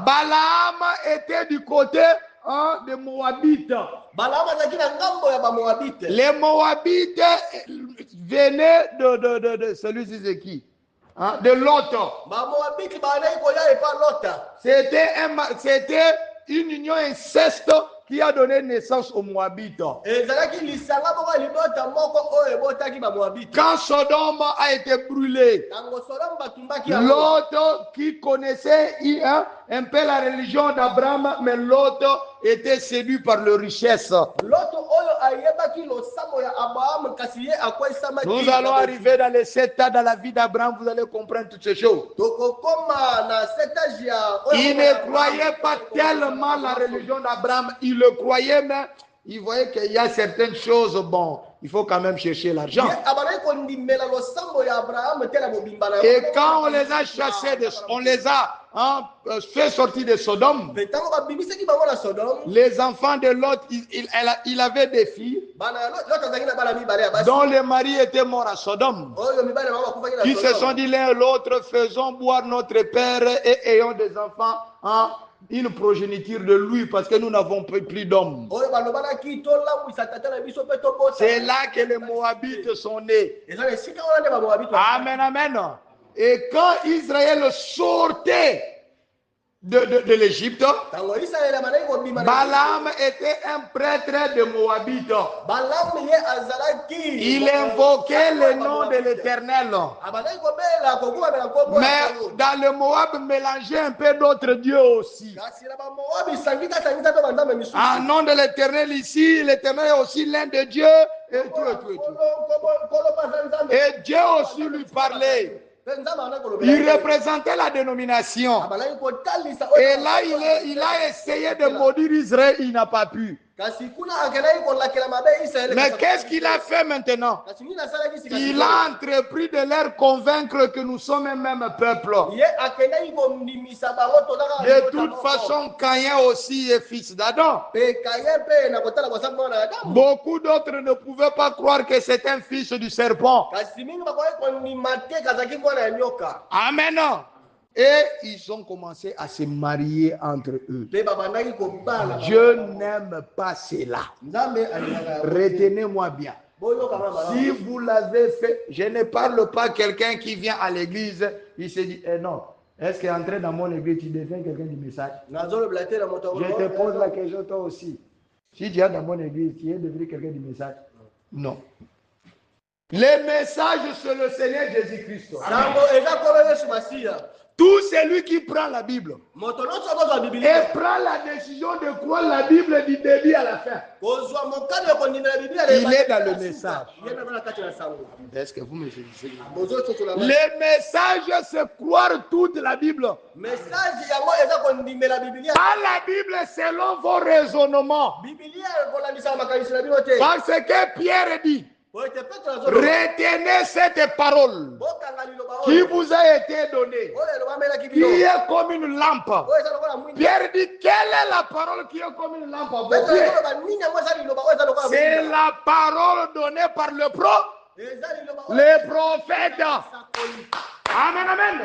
Balaam était du côté des Moabites. Les Moabites venaient de celui-ci, c'est qui? De Lot. C'était une union inceste qui a donné naissance aux Moabites. Quand Sodome a été brûlé, l'autre qui connaissait un peu la religion d'Abraham, mais l'autre était séduit par leur richesse. Nous allons arriver dans les 7 ans dans la vie d'Abraham, vous allez comprendre toutes ces choses. Il ne croyait pas tellement la religion d'Abraham, il le croyait, mais il voyait qu'il y a certaines choses, bon, il faut quand même chercher l'argent. Et quand on les a chassés, on les a fait sortir de Sodome, les enfants de Lot, il avait des filles dont les maris étaient morts à Sodome, qui se sont dit l'un et l'autre, faisons boire notre père et ayons des enfants une progéniture de lui, parce que nous n'avons plus d'hommes. C'est là que les Moabites sont nés. Amen, amen. Et quand Israël sortait de l'Égypte, Balaam était un prêtre de Moabite. Il invoquait le nom de l'Éternel. Mais dans le Moab, mélangeait un peu d'autres dieux aussi. En nom de l'Éternel ici, l'Éternel est aussi l'un de Dieu. Et Dieu aussi lui parlait. Il représentait la dénomination. Et là, il a essayé de maudire Israël, il n'a pas pu. Mais qu'est-ce qu'il a fait maintenant? Il a entrepris de leur convaincre que nous sommes un même peuple. De toute façon, Caïn aussi est fils d'Adam. Beaucoup d'autres ne pouvaient pas croire que c'est un fils du serpent. Amen. Et ils ont commencé à se marier entre eux. Dieu n'aime pas cela. Retenez-moi bien. Si vous l'avez fait, je ne parle pas quelqu'un qui vient à l'église, il se dit, non, est-ce qu'entrer dans mon église, tu deviens quelqu'un du message? Je te pose la question toi aussi. Si tu es dans mon église, tu es devenu quelqu'un du message? Non. Les messages, c'est le Seigneur Jésus-Christ. Tout celui qui prend la Bible et prend la décision de croire la Bible du début à la fin, il est dans le message. Est-ce que vous me saisissez? Les messages, c'est croire toute la Bible. Pas la Bible selon vos raisonnements. Parce que Pierre dit, retenez cette parole qui vous a été donnée, qui est comme une lampe. Pierre dit, quelle est la parole qui est comme une lampe à vos pieds? C'est la parole donnée par le prophète. Amen, amen.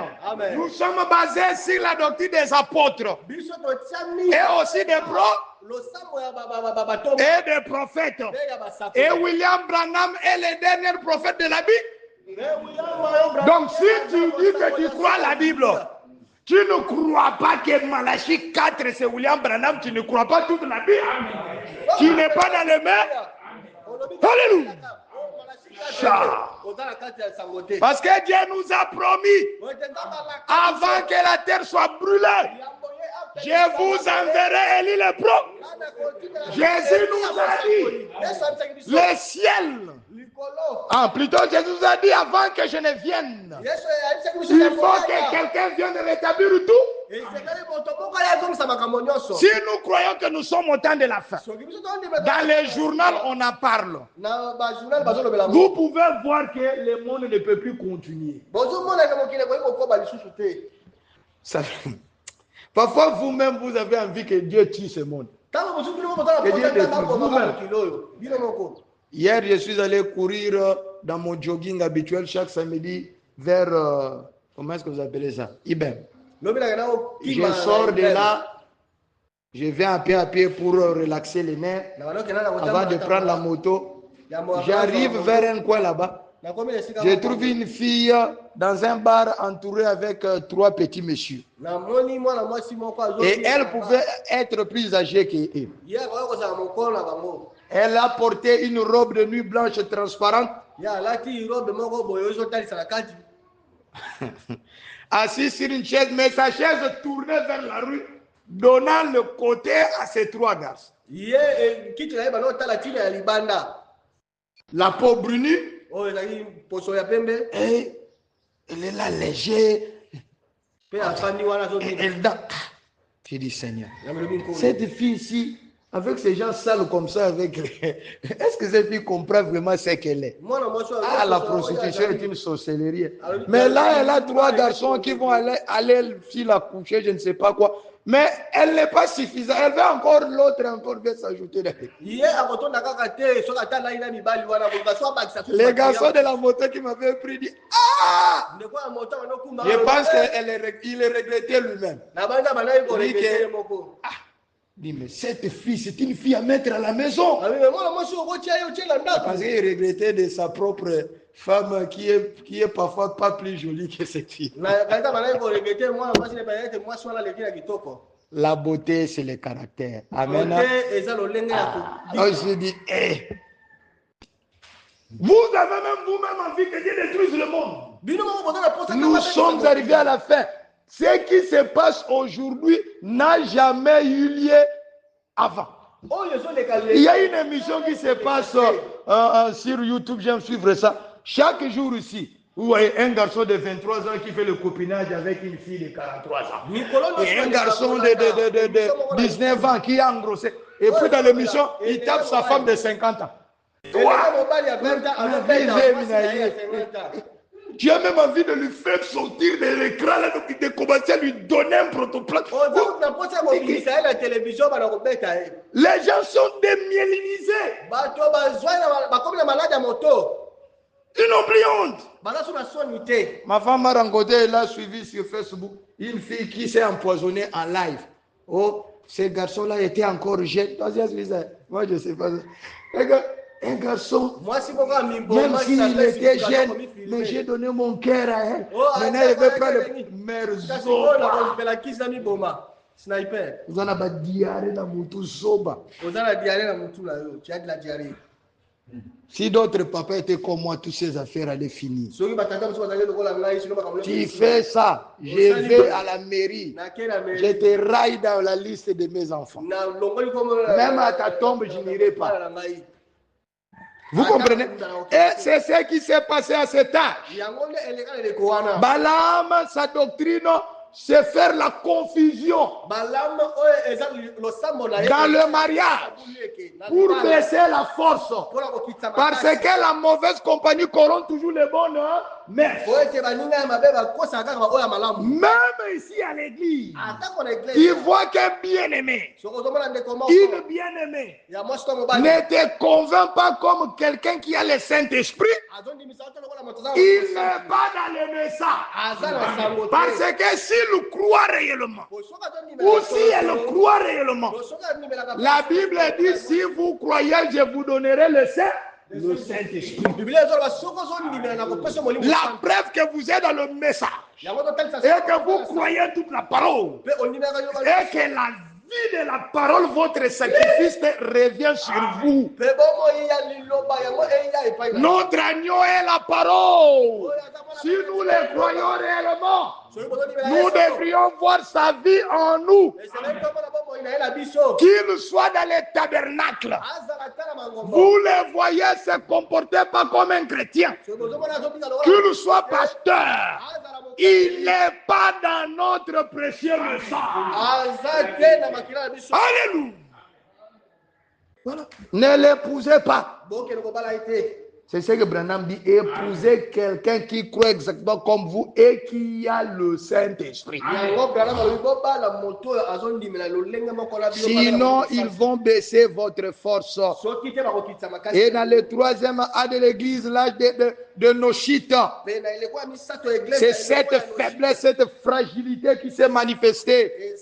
Nous sommes basés sur la doctrine des apôtres et aussi des prophètes. Et William Branham est le dernier prophète de la Bible. Donc si tu dis que tu crois la Bible, tu ne crois pas que Malachie 4 c'est William Branham, tu ne crois pas toute la Bible. Tu n'es pas dans le même. Alléluia. Parce que Dieu nous a promis, avant que la terre soit brûlée, je vous enverrai Élie le prophète. Jésus nous a dit, le ciel. Plutôt Jésus nous a dit, avant que je ne vienne, il faut que quelqu'un vienne rétablir tout. Si nous croyons que nous sommes au temps de la fin, dans le journal on en parle. Vous pouvez voir que le monde ne peut plus continuer. Ça, parfois vous-même vous avez envie que Dieu tue ce monde. Que Dieu détruise vous-même. Hier je suis allé courir dans mon jogging habituel chaque samedi vers, comment est-ce que vous appelez ça? Ibem. Je sors de là, je viens à pied pour relaxer les nerfs avant de prendre la moto. J'arrive vers un coin là-bas. Je trouve une fille dans un bar entourée avec 3 petits messieurs. Et elle pouvait être plus âgée qu'elle. Elle a porté une robe de nuit blanche transparente. Assise sur une chaise, mais sa chaise tournait vers la rue, donnant le côté à ces 3 garçons. La peau brunie, et elle est là légère. Elle danse. Tu dis Seigneur, cette fille ici, avec ces gens sales comme ça, est-ce que cette fille comprend vraiment ce qu'elle est? La prostitution est une sorcellerie. Mais là, elle a 3 garçons qui vont aller s'il la coucher, je ne sais pas quoi. Mais elle n'est pas suffisante. Elle veut encore l'autre, encore veut s'ajouter. Les garçons de la moto qui m'avaient pris disent je pense qu'il est regretté lui-même. Dit, mais cette fille, c'est une fille à mettre à la maison. Parce qu'il regrettait de sa propre femme qui est parfois pas plus jolie que cette fille. La beauté, c'est le caractère. Amen. Je dis, vous avez même vous-même envie que Dieu détruise le monde. Nous sommes arrivés à la fin. Ce qui se passe aujourd'hui n'a jamais eu lieu avant. Il y a une émission qui se passe sur YouTube, j'aime suivre ça. Chaque jour ici, vous voyez un garçon de 23 ans qui fait le copinage avec une fille de 43 ans. Et un garçon de 19 ans qui est engrossé. Et puis dans l'émission, il tape sa femme de 50 ans. Tu as même envie de lui faire sortir de l'écran, de commencer à lui donner un protoplasme. Les gens sont démyélinisés. Ils n'ont plus honte. Ma femme m'a rencontré, elle a suivi sur Facebook une fille qui s'est empoisonnée en live. Oh, ce garçon-là était encore jeune. Moi, je ne sais pas. Un garçon, même s'il était jeune, mais j'ai donné mon cœur à elle. Maintenant, il veut prendre le merzoba. Vous en avez diarrhée dans mon tout soba. Tu as de la diarrhée. Si d'autres papas étaient comme moi, toutes ces affaires allaient finir. Tu fais ça, je vais à la mairie, je te raille dans la liste de mes enfants. Même à ta tombe, je n'irai pas. Vous comprenez? Et c'est ce qui s'est passé à cet âge. Balaam, sa doctrine, c'est faire la confusion dans le mariage pour baisser la force. Parce que la mauvaise compagnie corrompt toujours les bonnes mères. Même ici à l'église, il voit qu'un bien-aimé, une bien-aimée ne te convainc pas comme quelqu'un qui a le Saint-Esprit. Il n'est pas dans le message. Parce que s'il croit réellement, ou si elle croit réellement, la Bible dit, si vous croyez, je vous donnerai le Saint-Esprit. La preuve que vous êtes dans le message et que vous croyez toute la parole et que la vie de la parole, votre sacrifice revient sur vous. Notre agneau est la parole. Si nous le croyons réellement, nous devrions voir sa vie en nous. Qu'il soit dans les tabernacles. Vous le voyez se comporter pas comme un chrétien. Qu'il soit pasteur. Il n'est pas dans notre précieux message. Alléluia. Voilà. Ne l'épousez pas. C'est ce que Branham dit, épousez quelqu'un qui croit exactement comme vous et qui a le Saint-Esprit. Sinon, ils vont baisser votre force. Et dans le troisième A de l'église, l'âge de Noshite, c'est cette faiblesse, cette fragilité qui s'est manifestée.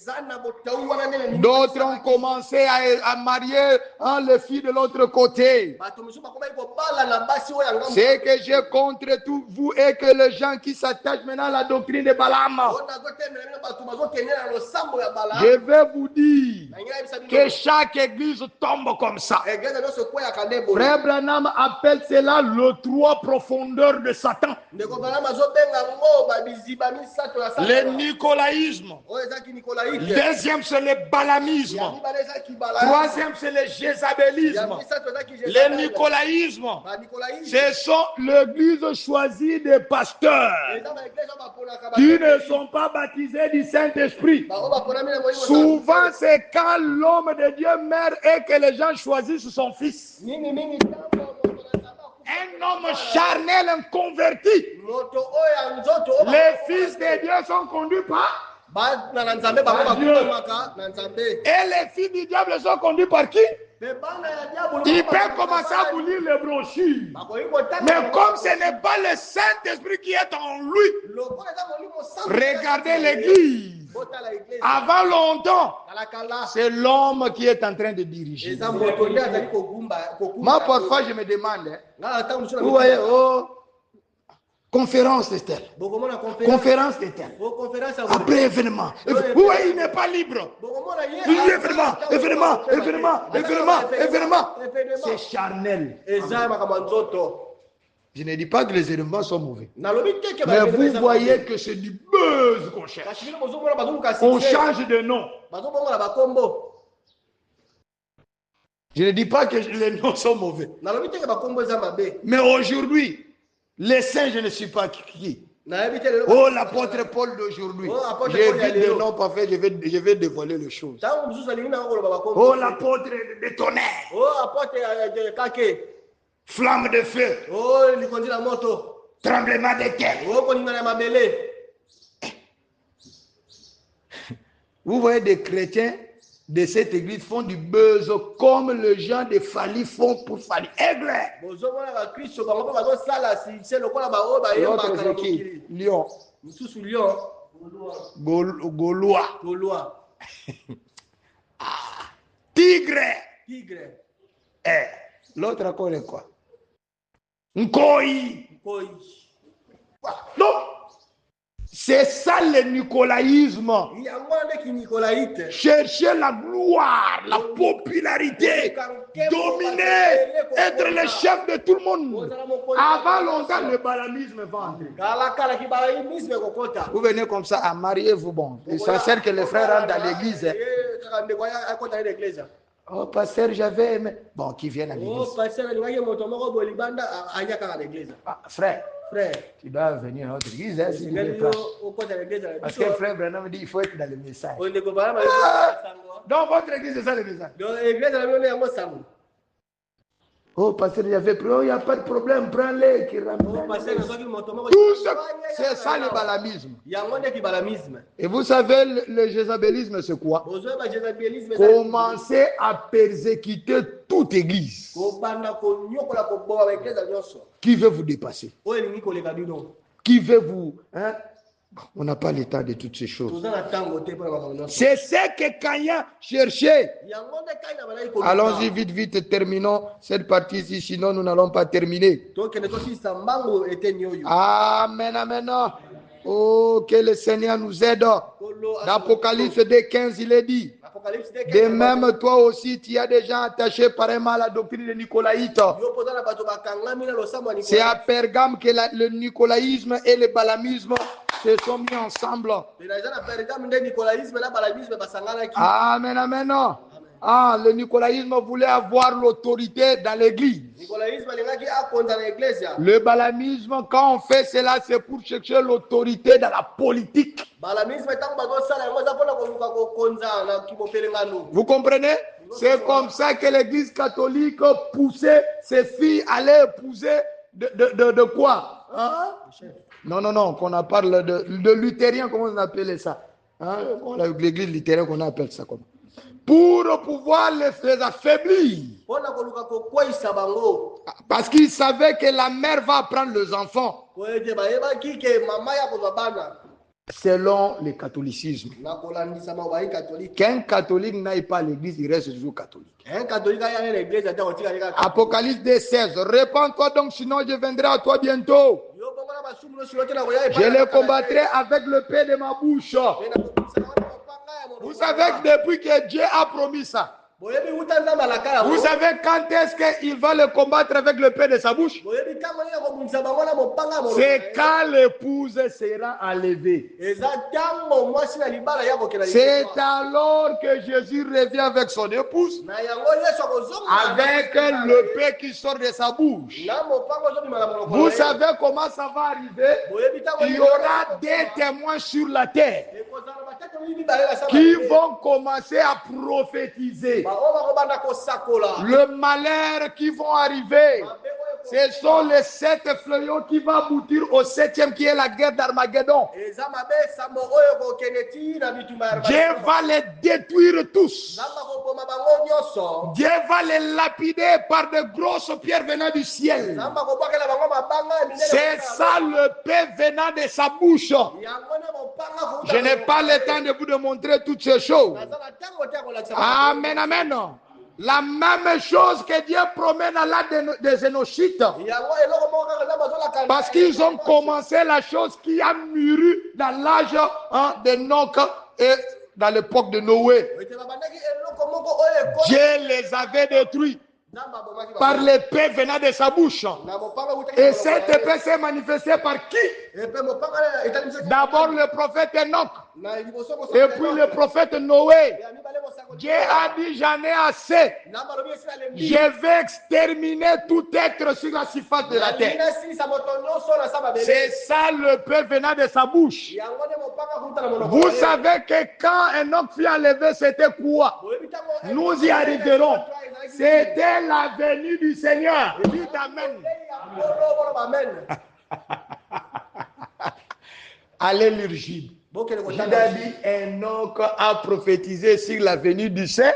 D'autres ont commencé à marier les filles de l'autre côté. C'est que j'ai contre tout vous et que les gens qui s'attachent maintenant à la doctrine de Balaam. Je vais vous dire que chaque église tombe comme ça. Frère Branham appelle cela le trois profondeurs de Satan. Le nicolaïsme. Deuxième, c'est le balamisme. Troisième, c'est le jézabélisme. Le nicolaïsme. Ce sont l'église choisie des pasteurs qui ne sont pas baptisés du Saint-Esprit. Souvent, c'est quand l'homme de Dieu meurt et que les gens choisissent son fils. Un homme charnel inconverti. Les fils de Dieu sont conduits par Dieu. Et les fils du diable sont conduits par qui? Il peut commencer à vous lire les brochures. Mais comme ce n'est pas le Saint-Esprit qui est en lui, regardez l'église. Avant longtemps, c'est l'homme qui est en train de diriger. Moi, parfois, je me demande, vous voyez, conférence de tel. Conférence de tel. Après événement. Oui, il n'est pas libre. Événement. C'est charnel. Je ne dis pas que les événements sont mauvais. Mais vous voyez que c'est du buzz qu'on cherche. On change de nom. Je ne dis pas que les noms sont mauvais. Mais aujourd'hui, les saints, je ne suis pas qui. Oh, l'apôtre Paul d'aujourd'hui. J'évite des noms parfaits, je vais dévoiler les choses. Oh, l'apôtre de tonnerre. Flamme de feu. Tremblement de terre. Vous voyez des chrétiens de cette église font du buzz comme les gens de Fali font pour Fali. Aigle. L'autre c'est qui? Lion. Gaulois. Tigre. L'autre encore est quoi? Nkoi. Non. C'est ça le nicolaïsme. Chercher la gloire, la popularité, dominer, être le chef de tout le monde. Avant longtemps, le balamisme va entrer. Vous venez comme ça à marier-vous, bon. Il s'assure que les frères rentrent dans l'église. Oh, pasteur, j'avais aimé. Bon, qui viennent à l'église. Ah, frère. Tu dois venir à notre église, hein, si tu veux pas. Parce que frère Branham dit qu'il faut être dans le message. Dans votre église, c'est ça le message. Oh, pasteur, j'avais pris, il n'y a pas de problème, prends-les, qui ramènent. Tout ça, c'est ça le balamisme. Et vous savez, le jézabélisme, c'est quoi? Commencer à persécuter toute église qui veut vous dépasser, qui veut vous... Hein? On n'a pas le temps de toutes ces choses. C'est ce que Caïn cherchait. Allons-y vite, vite, terminons cette partie-ci, sinon nous n'allons pas terminer. Amen, amen. Oh, que le Seigneur nous aide. Dans Apocalypse 2:15, il est dit, de même toi aussi, tu as déjà attaché pareillement à la doctrine de Nicolaïte. C'est à Pergame que le nicolaïsme et le balamisme se sont mis ensemble. Amen, amen. Ah, le nicolaïsme voulait avoir l'autorité dans l'église. Le balamisme, quand on fait cela, c'est pour chercher l'autorité dans la politique. Vous comprenez? C'est comme ça que l'église catholique poussait ses filles à aller épouser de quoi? Hein? Non, qu'on parle de luthérien, comment on appelle ça? Hein? L'église luthérienne, qu'on appelle ça comment? Pour pouvoir les affaiblir. Parce qu'ils savaient que la mère va prendre les enfants. Selon le catholicisme. Qu'un catholique n'aille pas à l'église, il reste toujours catholique. Apocalypse 2:16. Répands-toi donc, sinon je viendrai à toi bientôt. Je le combattrai avec le paix de ma bouche. Vous savez que depuis que Dieu a promis ça, vous savez quand est-ce qu'il va le combattre avec le paix de sa bouche? C'est quand l'épouse sera enlevée. C'est alors que Jésus revient avec son épouse, avec le paix qui sort de sa bouche. Vous savez comment ça va arriver? Il y aura des témoins sur la terre qui vont commencer à prophétiser le malheur qui vont arriver. Ce sont les 7 fléaux qui vont aboutir au 7e qui est la guerre d'Armageddon. Dieu va les détruire tous. Dieu va les lapider par de grosses pierres venant du ciel. C'est ça le paix venant de sa bouche. Je n'ai pas le temps de vous démontrer toutes ces choses. Amen, amen. La même chose que Dieu promet dans l'âge des Énochites. Parce qu'ils ont commencé la chose qui a mûri dans l'âge d'Enoch et dans l'époque de Noé. Dieu les avait détruits par l'épée venant de sa bouche. Et cette épée s'est manifestée par qui? D'abord le prophète Enoch. Et puis le prophète Noé. Dieu a dit, j'en ai assez. Je vais exterminer tout être sur la surface de la terre. C'est ça le paix venant de sa bouche. Vous savez que quand Enoch fut enlevé, c'était quoi? Nous y arriverons. C'était la venue du Seigneur. Dites Amen. Allez lire Jude. Judas dit, Enoch a prophétisé sur la venue du Seigneur.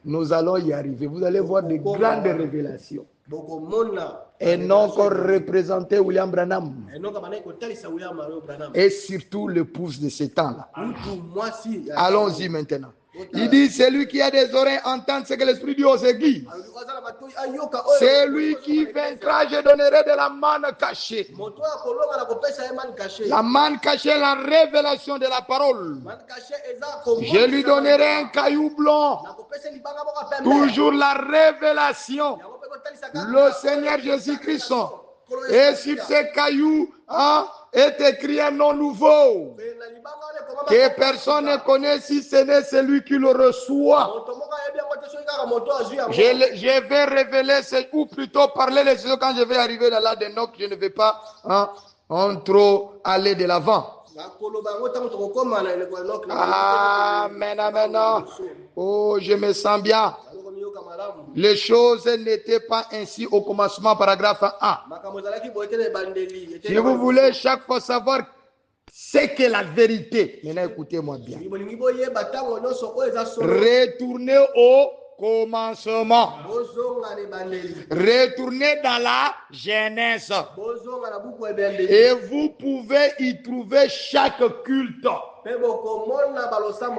Nous allons y arriver. Vous allez voir de grandes révélations. Enoch représentait William Branham. Et surtout l'épouse de ce temps-là. Allons-y maintenant. Il dit, celui qui a des oreilles entend ce que l'Esprit dit aux églises. Celui qui vaincra, je donnerai de la manne cachée. La manne cachée, la révélation de la parole. Je lui donnerai un caillou blanc. Toujours la révélation. Le Seigneur Jésus-Christ. Et sur ces cailloux est écrit un nom nouveau que personne ne connaît si ce n'est celui qui le reçoit. Je vais révéler, ou plutôt parler les choses quand je vais arriver dans l'âge d'Enoch. Je ne vais pas trop aller de l'avant. Amen, amen. Oh, je me sens bien. Les choses n'étaient pas ainsi au commencement, paragraphe 1. Si vous voulez chaque fois savoir ce qu'est la vérité, maintenant écoutez-moi bien. Retournez au commencement. Retournez dans la Genèse. Et vous pouvez y trouver chaque culte.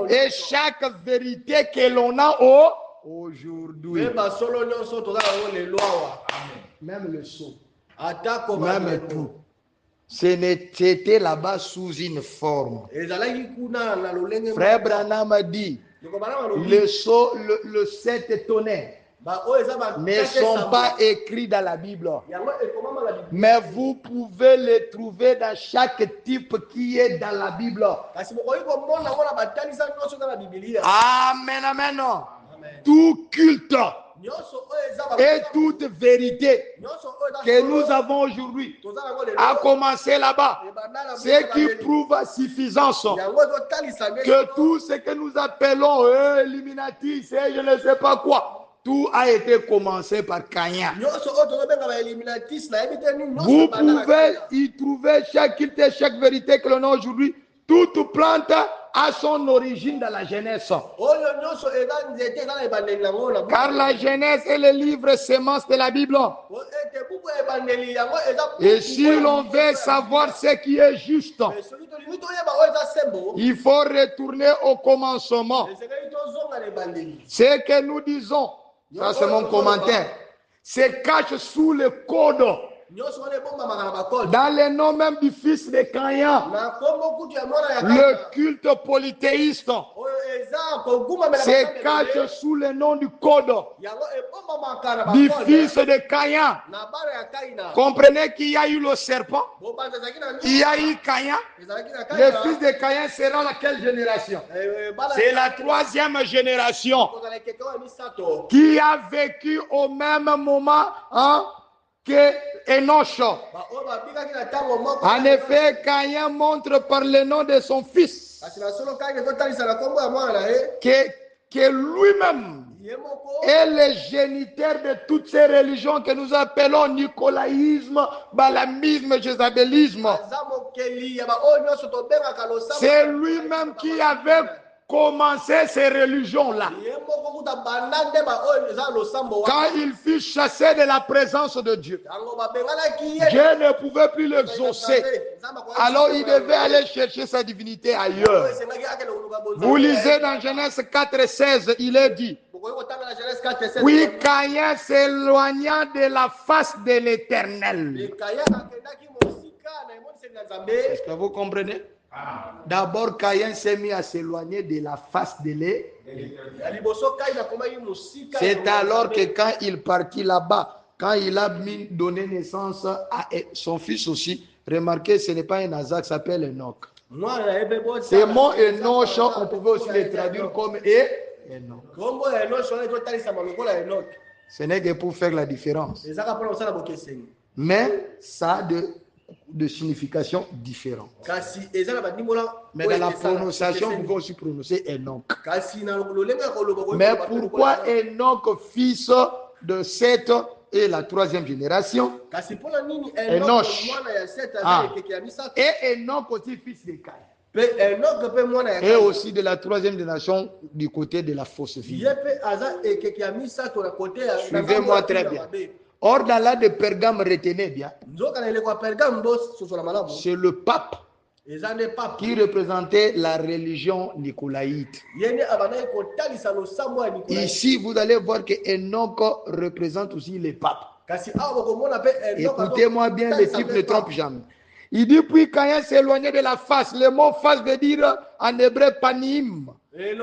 Et chaque vérité que l'on a aujourd'hui. Même le son. Même tout. C'était là-bas sous une forme. Frère Branham a dit, le 7 tonnerres ne sont pas écrits dans la Bible. Mais vous pouvez les trouver dans chaque type qui est dans la Bible. Amen, amen. Tout culte et toute vérité que nous avons aujourd'hui a commencé là-bas. Ce qui prouve à suffisance que tout ce que nous appelons Illuminati, c'est je ne sais pas quoi, tout a été commencé par Caïn. Vous pouvez y trouver chaque culte et chaque vérité que l'on a aujourd'hui. Toute plante a son origine dans la Genèse. Car la Genèse est le livre sémence de la Bible. Et si l'on veut savoir ce qui est juste, il faut retourner au commencement. Ce que nous disons, ça c'est mon commentaire, se cache sous le code. Dans le nom même du fils de Caïn, le culte polythéiste se cache sous le nom du code du fils de Caïn. Comprenez qu'il y a eu le serpent, il y a eu Caïn. Le fils de Caïn sera laquelle génération? C'est la troisième génération qui a vécu au même moment que Enoch. En effet, Caïn montre par le nom de son fils que lui-même est le géniteur de toutes ces religions que nous appelons nicolaïsme, balamisme, jézabélisme. C'est lui-même qui avait commencé ces religions-là. Quand il fut chassé de la présence de Dieu, Dieu ne pouvait plus l'exaucer. Alors il devait aller chercher sa divinité ailleurs. Vous lisez dans Genèse 4,16, il est dit, oui, Caïn s'éloigna de la face de l'Éternel. Est-ce que vous comprenez? D'abord, Caïn s'est mis à s'éloigner de la face de l'Éternel. C'est alors que quand il partit là-bas, quand il a donné naissance à son fils aussi, remarquez, ce n'est pas un hasard, ça s'appelle Enoch. Ce mot Enoch, on pouvait aussi le traduire comme Enoch. Ce n'est que pour faire la différence. Mais ça a de signification différente. Mais dans la prononciation, vous pouvez aussi prononcer Enoch. Mais pourquoi Enoch, fils de Seth, et la troisième génération. Kasi mpona nini Enoch. mwana ya Seth Ah. aza ekeke ya misato. Et Enoch aussi fils de Caïn. Pe Enoch mpe mwana ya Et Kain. aussi de la troisième génération du côté de la fausse vie. Ye mpe aza ekeke ya misato na kote ya Suivez-moi très bien. Or, dans la de Pergame, retenez bien, nzoka na eleko ya Pergame bo sosola malamu. c'est le pape Eza nde pape. qui représentait la religion nicolaïte. Ye nde abandaki kotalisa losambo ya Nikolai. Ici, vous allez voir que Enoch représente aussi les papes. Kasi awa bokomona mpe Enoch Écoutez-moi bien, le azotalisa type mpe ne pape. trompe jamais. Il dit, puis Caïn s'éloignait de la face. Le mot face veut dire en hébreu panim,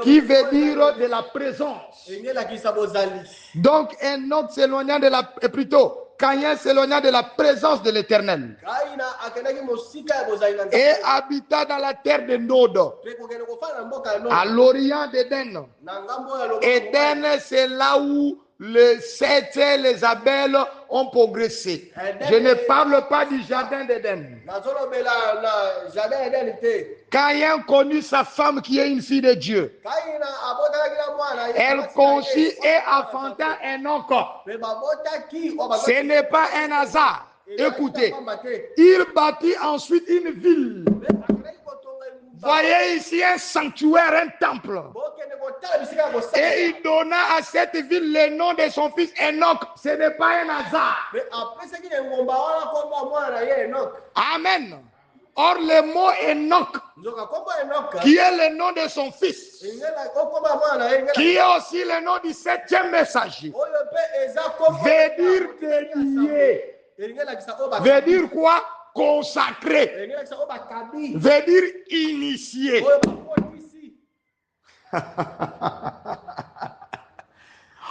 qui veut dire de la présence. engelakisa bozali. Donc, Enoch s'éloignant de la, plutôt, Caïn s'éloignant de la présence de l'Éternel Kaina akendaki mosika ya bozali na et Nzambe. habita dans la terre de Nod, Mpe kokende kofanda na mboka ya Nord. à l'orient d'Éden. Na ngambo ya loboko. Éden, c'est là où les Seth et les Abel ont progressé. Je ne parle pas du jardin d'Éden. nazolobela na jardin ya Eden te. Caïn connut sa femme qui est une fille de Dieu. Kaina abotalaki na mwana. Elle conçut et enfanta Enoch. Mpe babotaki oyo bazo- Ce n'est pas un hasard. Écoutez, il bâtit ensuite une ville. Mpe akendaki kotonga engumba. Voyez ici un sanctuaire, un temple. Bokende kotala bisika ya kosala. Et il donna à cette ville le nom de son fils Enoch. Ce n'est pas un hasard. Mpe apesaki na engumba wana kombo ya mwana na ye Enoch. Amen. Or, le mot Enoch, Nzoka kombo ya Enoch. qui est le nom de son fils, Engela kombo ya mwana na ye engela. qui est aussi le nom du septième messager, Oyo mpe eza kombo veut dire dédié. engelakisa oyo Veut dire quoi? Consacré. engelakisa oyo bakabi. Veut dire initié. Oyo bakotisi.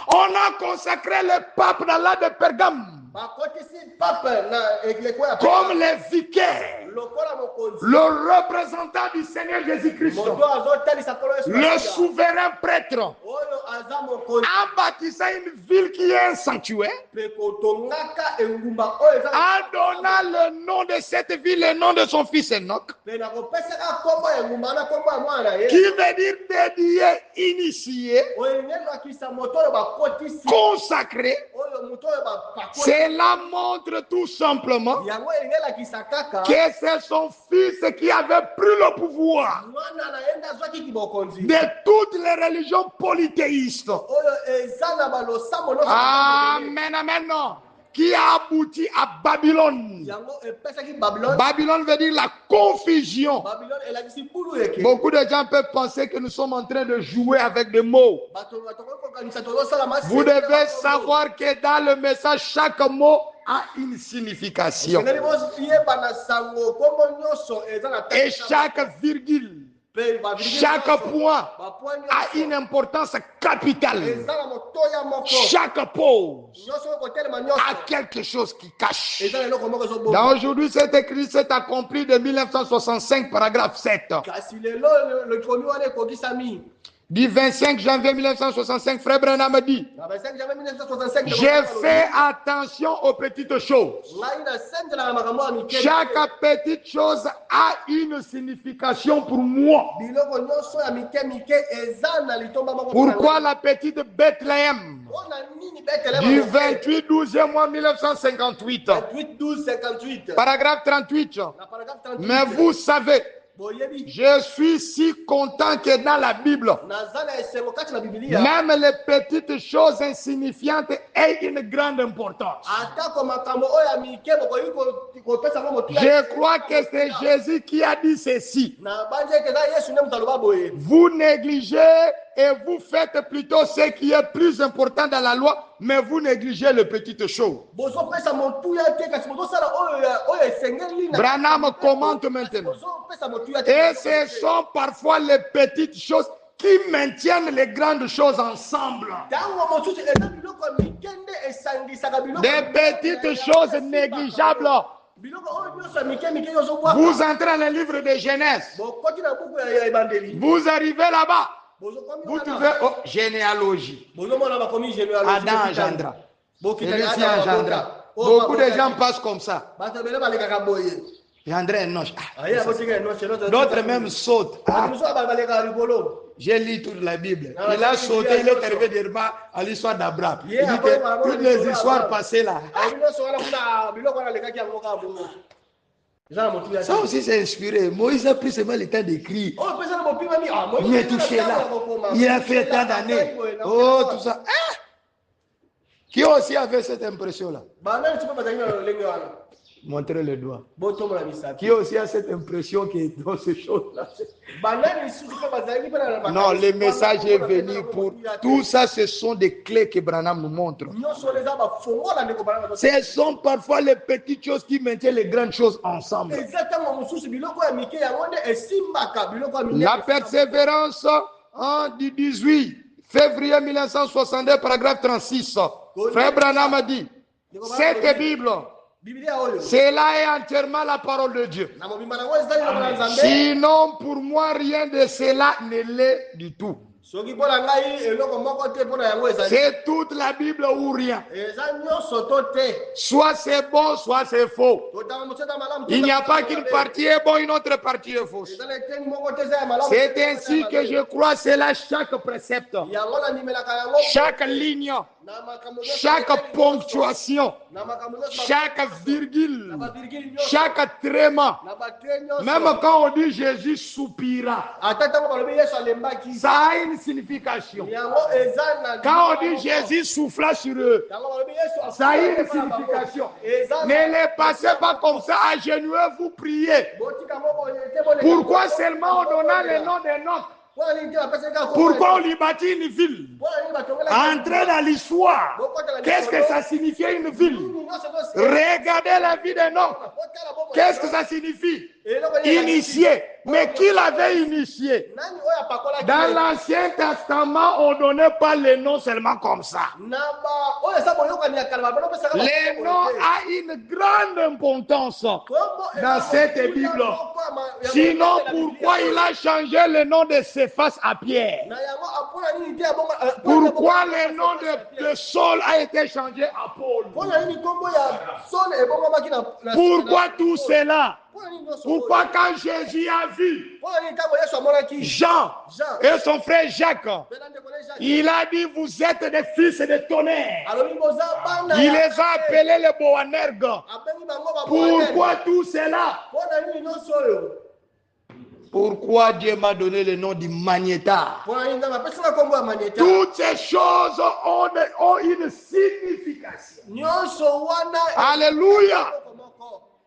On a consacré le pape dans l'âge de Pergame Bakotisi pape na egleko ya comme le vicaire, lokola mokonzi. le représentant du Seigneur Jésus-Christ, Moto azotalisa kolo Yesu le Kristo. souverain prêtre, Oyo aza mokonzi. en bâtissant une ville qui est un sanctuaire, Mpe kotongaka engumba oyo eza. en donnant le nom de cette ville, le nom de son fils Enoch, Mpe na kopesaka kombo ya engumba na kombo ya mwana na ye. qui veut dire dédié, initié, Oyo engelakisa moto oyo bakotisi. consacré. Oyo moto oyo bapakoti. Cela montre tout simplement Yango engelakisa kaka. que c'est son fils qui avait pris le pouvoir Mwana na ye nde azwaki bokonzi. de toutes les religions polythéistes. Oyo eza na balosambo nyonso. Amen, amen, non. Qui a abouti à Babylone. Yango epesaki Babylone. Babylone veut dire la confusion. Babylone elakisi bulu eke. Beaucoup de gens peuvent penser que nous sommes en train de jouer avec des mots. Bato batokoki kokanisa tozosala masi. Vous devez savoir que dans le message, chaque mot a une signification. Engeli boyeba na sango kombo nyonso eza na Et chaque virgule, Pe bavirgule chaque nyonso, point bapoint a nyonso, une importance capitale. eza na motoya moko. Chaque pause Nyonso oyo kotelema a nyonso quelque chose qui cache. eza na eloko moko ezoboma. Dans aujourd'hui, c'est écrit, c'est accompli de 1965, paragraphe 7. Kasi lelo likomi wana ekokisami. Du 25 janvier 1965, Frère Branham dit, Na 25 janvier 1965 j'ai fait attention aux petites choses. ngai nasenzela na makambo ya mike. Chaque petite chose a une signification pour moi. Biloko nyonso ya mike eza na litomba moko. Pourquoi la petite Bethléem Mpona nini Bethlehem du amoke? 28 12 mois 1958, 28 12 58. paragraphe 38. Na paragraphe 38. Mais vous savez, boyebi je suis si content que dans la Bible, naza na esengo kati na Biblia. même les petites choses insignifiantes aient une grande importance. Atako makambo oyo ya mike bokoki kopesa ngo motu. Je crois que c'est Jésus qui a dit ceci. Na banje ete eza Yesu nde moto aloba boye. Vous négligez et vous faites plutôt ce qui est plus important dans la loi, mais vous négligez les petites choses. Bozopesa motuya te kasi bozosala oyo esengeli na. Branham commente maintenant. Bozopesa motuya te. Et ce sont parfois les petites choses qui maintiennent les grandes choses ensemble. Tango mosusu eza biloko ya mike nde esangisaka biloko. Des petites choses négligeables. Biloko oyo nyonso ya mike yozobwaka. Vous entrez dans le livre de Genèse. Bokoti na buku ya ebandeli. Vous arrivez là-bas. Bozokomi Vous wana. trouvez généalogie. Bozomona bakomi généalogie. Adam engendra. Bokitali Celui-ci Adam engendra. baboka. Beaucoup de gens passent comme ça. Bato bele balekaka boye. Et André est noche. Aïe, vous savez, non, c'est notre. D'autres même sautent. Ah, nous sommes à Baléga Rigolo. J'ai lu toute la Bible. Il a sauté, il est arrivé d'Herba à l'histoire d'Abraham. Il dit que toutes les histoires passées là. Ça aussi c'est inspiré. Moïse a pris seulement le temps d'écrire. Il est touché là. Il a fait tant d'années. Oh, tout ça. Ah! Qui aussi avait cette impression-là? Montrez le doigt. Qui aussi a cette impression qui est dans ces choses-là? Non, le message est venu pour... Tout ça, ce sont des clés que Branham nous montre. Ce sont parfois les petites choses qui maintiennent les grandes choses ensemble. La persévérance du 18 février 1962, paragraphe 36. Frère Branham a dit, cette Bible... Cela est entièrement la parole de Dieu. Sinon, pour moi, rien de cela ne l'est du tout. C'est toute la Bible ou rien. Soit c'est bon, soit c'est faux. Il n'y a pas qu'une partie est bonne, une autre partie est fausse. C'est ainsi que je crois, c'est là chaque précepte, chaque ligne, chaque ponctuation, chaque virgule, chaque tréma. Même quand on dit Jésus soupira, ça a une signification. Quand on dit Jésus souffla sur eux, ça a une signification. Ne les passez pas comme ça, agenouillez-vous, priez. Pourquoi seulement on donna le nom des nôtres? Pourquoi on lui bâtit une ville? Entrez dans l'histoire. Qu'est-ce que ça signifie une ville? Regardez la vie des noms. Qu'est-ce que ça signifie? Initié. Mais qui l'avait initié? Dans l'Ancien Testament, on ne donnait pas les noms seulement comme ça. Les noms ont une grande importance dans cette Bible. Sinon, pourquoi il a changé le nom de Céphas à Pierre? Pourquoi le nom de Saul a été changé à Paul? Pourquoi tout cela? Pourquoi quand Jésus a vu Jean et son frère Jacques, il a dit vous êtes des fils de tonnerre. Il les a appelés les Boanerges. Pourquoi tout cela? Pourquoi Dieu m'a donné le nom du magnétar? Toutes ces choses ont une signification. Alléluia.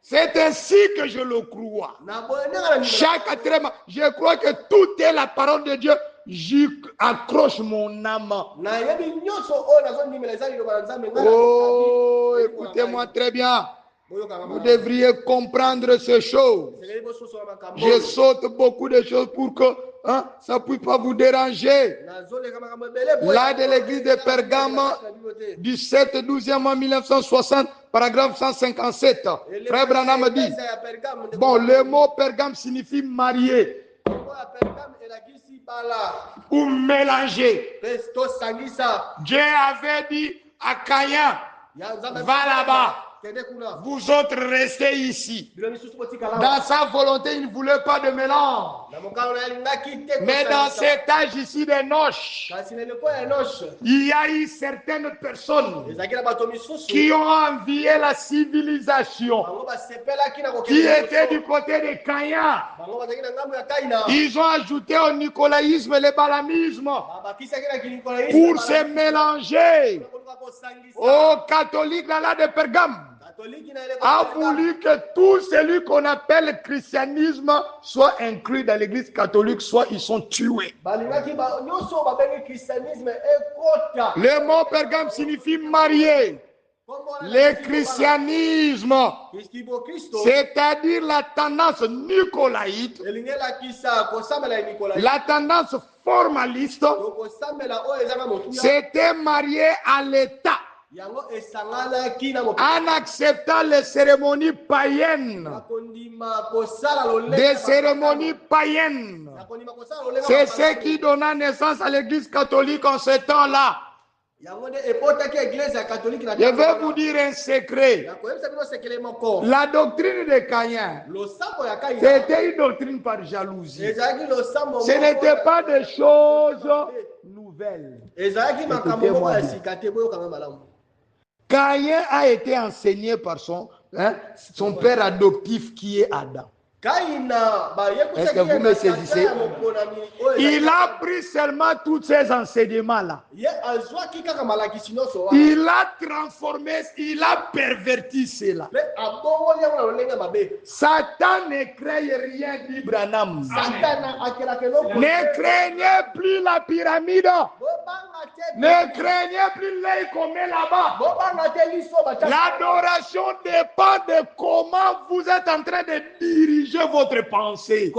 C'est ainsi que je le crois. Chaque tréma, je crois que tout est la parole de Dieu. J'y accroche mon âme. Oh, écoutez-moi très bien. Vous devriez comprendre ces choses. Je saute beaucoup de choses pour que ça ne puisse pas vous déranger. Là de l'église de Pergame, du 7-12e en 1960, paragraphe 157. Frère Branham dit, bon, le mot Pergame signifie marié ou mélanger. Dieu avait dit à Caïn, va là-bas. Vous autres restez ici. Dans sa volonté, il ne voulait pas de mélange. Mais dans cet âge ici des noces, il y a eu certaines personnes qui ont envié la civilisation, qui étaient du côté de Caïn. Ils ont ajouté au nicolaïsme et le balamisme pour se mélanger aux catholiques là de Pergame. A voulu que tout celui qu'on appelle christianisme soit inclus dans l'église catholique, soit ils sont tués. Le mot Pergame signifie marié. Le christianisme, c'est-à-dire la tendance nicolaïte, la tendance formaliste, c'était marié à l'État. En acceptant les cérémonies païennes, des cérémonies païennes, c'est ce qui donna naissance à l'église catholique en ce temps-là. Je vais vous dire un secret. La doctrine de Caïn, c'était une doctrine par jalousie. Ce n'était pas des choses nouvelles. Caïn a été enseigné par son père adoptif qui est Adam. Est-ce que vous me saisissez? Il a pris seulement tous ces enseignements-là. Il a transformé, il a perverti cela. Satan ne crée rien, dit Branham. Ne craignez plus la pyramide. Ne craignez plus l'œil qu'on met là-bas. L'adoration dépend de comment vous êtes en train de diriger votre pensée.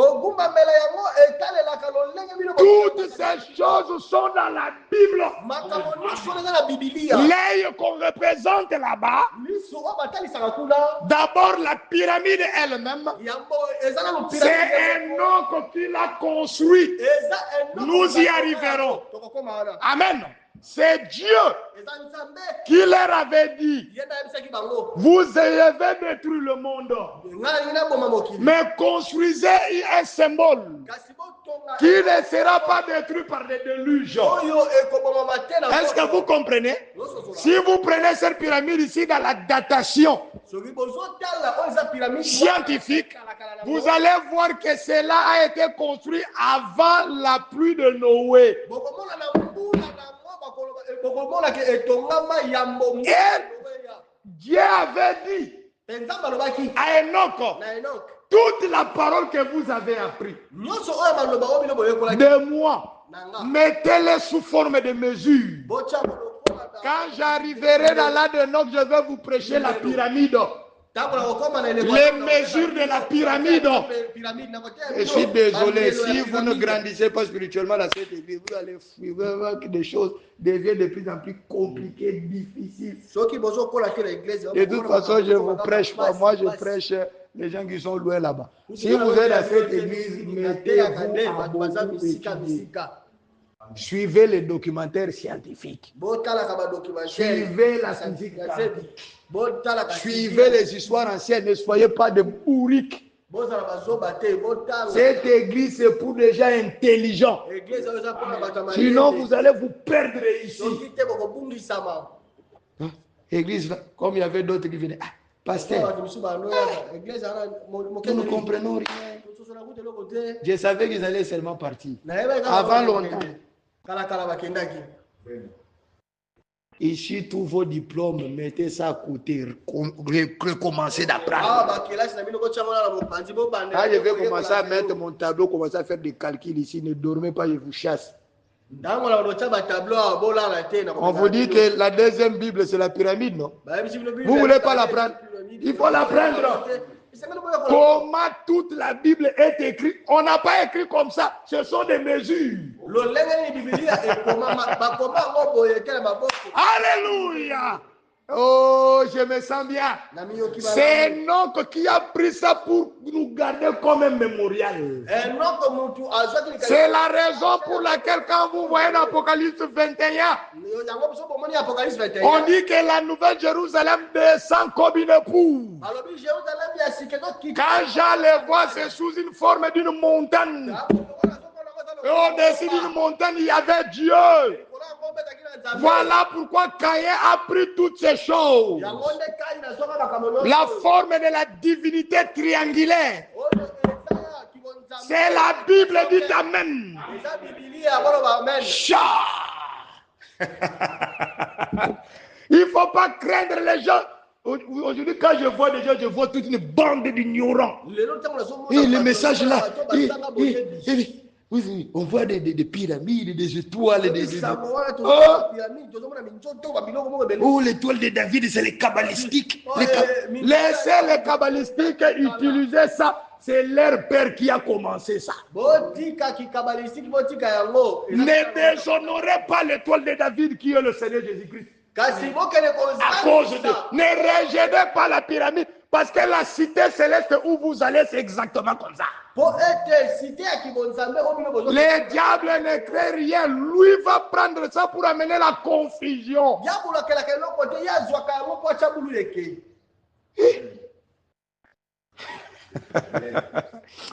Toutes ces choses sont dans la Bible. L'œil qu'on représente là-bas, d'abord la pyramide elle-même, c'est un homme qui l'a construit. Nous y arriverons. Amen. C'est Dieu qui leur avait dit, vous devez détruire le monde, mais construisez un symbole qui ne sera pas détruit par des déluges. Est-ce que vous comprenez? Si vous prenez cette pyramide ici dans la datation scientifique, vous allez voir que cela a été construit avant la pluie de Noé. Et Dieu avait dit à Enoch, toute la parole que vous avez appris de moi, mettez-les sous forme de mesure. Quand j'arriverai dans l'âge d'Enoch, je vais vous prêcher la pyramide. Les mesures de la pyramide. Je suis désolé, si vous ne grandissez pas spirituellement dans cette église, vous allez voir que des choses deviennent de plus en plus compliquées, difficiles. De toute façon, je ne vous prêche pas. Moi, je prêche les gens qui sont loin là-bas. Si vous êtes dans cette église, mettez-vous à beaucoup étudier. Suivez les documentaires scientifiques. Suivez la physique quantique. Suivez les histoires anciennes. Ne soyez pas de bourriques. Cette église, c'est pour des gens intelligents. Sinon, vous allez vous perdre ici. Église, comme il y avait d'autres qui venaient. Ah, pasteur, nous ne comprenons rien. Je savais qu'ils allaient seulement partir. Avant longtemps. Ici, tous vos diplômes, mettez ça à côté, recommencez d'apprendre. Quand je vais commencer à mettre mon tableau, commencer à faire des calculs ici, ne dormez pas, je vous chasse. On vous dit que la deuxième Bible, c'est la pyramide, non? Vous ne voulez pas l'apprendre? Il faut l'apprendre. Comment toute la Bible est écrite? On n'a pas écrit comme ça. Ce sont des mesures. Alléluia. Oh, je me sens bien. C'est un oncle qui a pris ça pour nous garder comme un mémorial. C'est la raison pour laquelle quand vous voyez l'Apocalypse 21, on dit que la nouvelle Jérusalem descend comme une épouse. Quand Jean les voit, c'est sous une forme d'une montagne. Et au-dessus d'une montagne, il y avait Dieu. Voilà pourquoi Caïn a pris toutes ces choses. La forme de la divinité triangulaire. C'est la Bible dit Amen. Il ne faut pas craindre les gens. Aujourd'hui, quand je vois des gens, je vois toute une bande d'ignorants. Et le message là. Oui, on voit des pyramides, des étoiles, l'étoile de David, c'est les kabbalistiques. Laissez les kabbalistiques utiliser ça. C'est leur père qui a commencé ça. Ne déshonorez pas l'étoile de David qui est le Seigneur Jésus-Christ. À cause de... Ne rejetez pas la pyramide. Parce que la cité céleste où vous allez, c'est exactement comme ça. Les diables ne créent rien. Lui va prendre ça pour amener la confusion.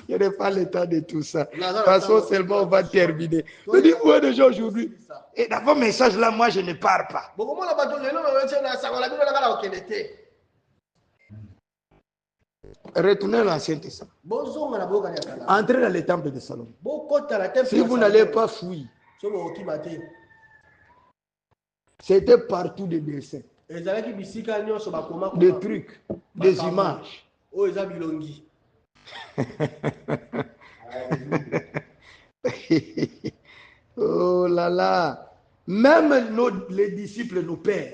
Je n'ai pas le temps de tout ça. De toute façon, seulement on va terminer. Je dis, moi déjà aujourd'hui. Et dans vos messages là, moi je ne pars pas. Retournez à l'Ancien Testament. Entrez dans le temple de Salomon. Si vous n'allez pas fouiller, c'était partout des dessins, des trucs, des images. Oh là là. Même les disciples, nos pères.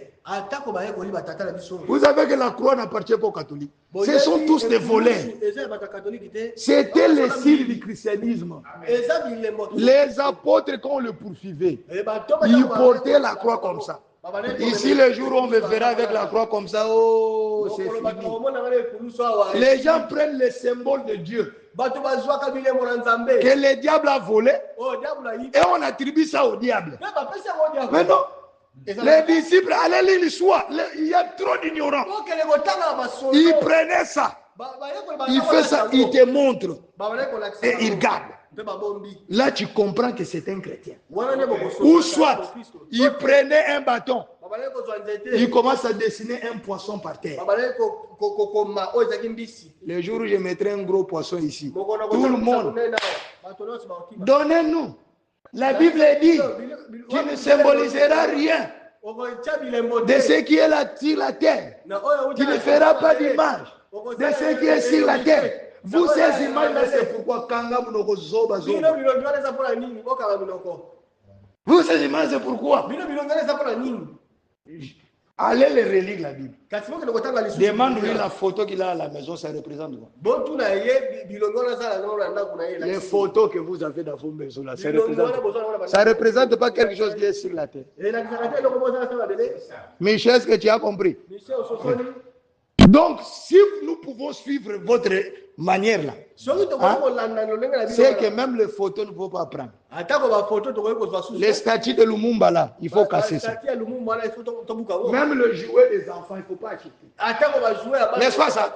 Vous savez que la croix n'appartient pas aux catholiques. Ce sont tous des voleurs. C'était le signe du christianisme. Les apôtres, quand on le poursuivait, ils portaient la croix comme ça. Ici, le jour où on me verra avec la croix comme ça, oh, c'est fini. Les gens prennent le symbole de Dieu que le diable a volé et on attribue ça au diable. Mais non. Les disciples, allez lire l'histoire. Il y a trop d'ignorants. Ils prenaient ça. Il fait ça, il te montre. Et il garde. Là, tu comprends que c'est un chrétien. Ou soit, il prenait un bâton. Il commence à dessiner un poisson par terre. Le jour où je mettrai un gros poisson ici, tout le monde, donnez-nous. La Bible dit, tu ne symboliseras rien de ce qui est là sur la terre. Tu ne feras pas d'image de ce qui est sur la terre. Vous, ces images-là, c'est pourquoi vous, ces images, c'est pourquoi allez les relire la Bible. Demande-lui la photo qu'il a à la maison, ça représente quoi? Les photos que vous avez dans vos maisons, là, ça ne représente pas quelque chose qui est sur la terre. Michel, est-ce que tu as compris? Donc, si nous pouvons suivre votre manière là, c'est que même les photos ne faut pas prendre. Les statues de Lumumba là, il faut casser ça. Même le jouet des enfants, il ne faut pas acheter. N'est-ce pas ça?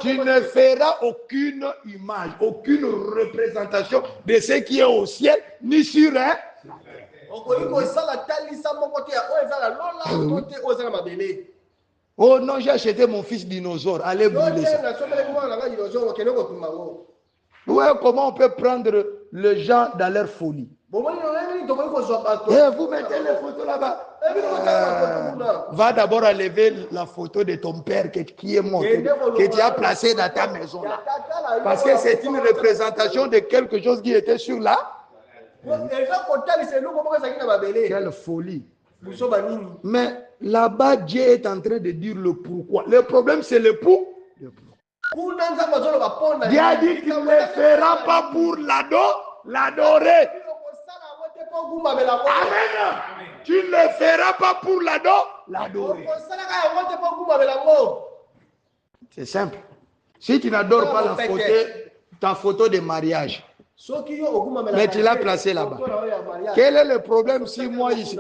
Tu ne feras aucune image, aucune représentation de ce qui est au ciel, ni sur un. Oh non, j'ai acheté mon fils dinosaure. Allez brûler ça. Ouais, comment on peut prendre les gens dans leur folie? Vous mettez les photos là-bas. Va d'abord enlever la photo de ton père qui est mort, que tu as placé dans ta maison là. Parce que c'est une représentation de quelque chose qui était sur là. Quelle folie. Mais là-bas, Dieu est en train de dire le pourquoi. Le problème, c'est le pour. Dieu a dit qu'il ne le fera pas pour l'adorer. Amen. Tu ne le feras pas pour l'adorer. C'est simple. Si tu n'adores pas ta photo de mariage, mais tu l'as placée là-bas. Quel est le problème si moi ici?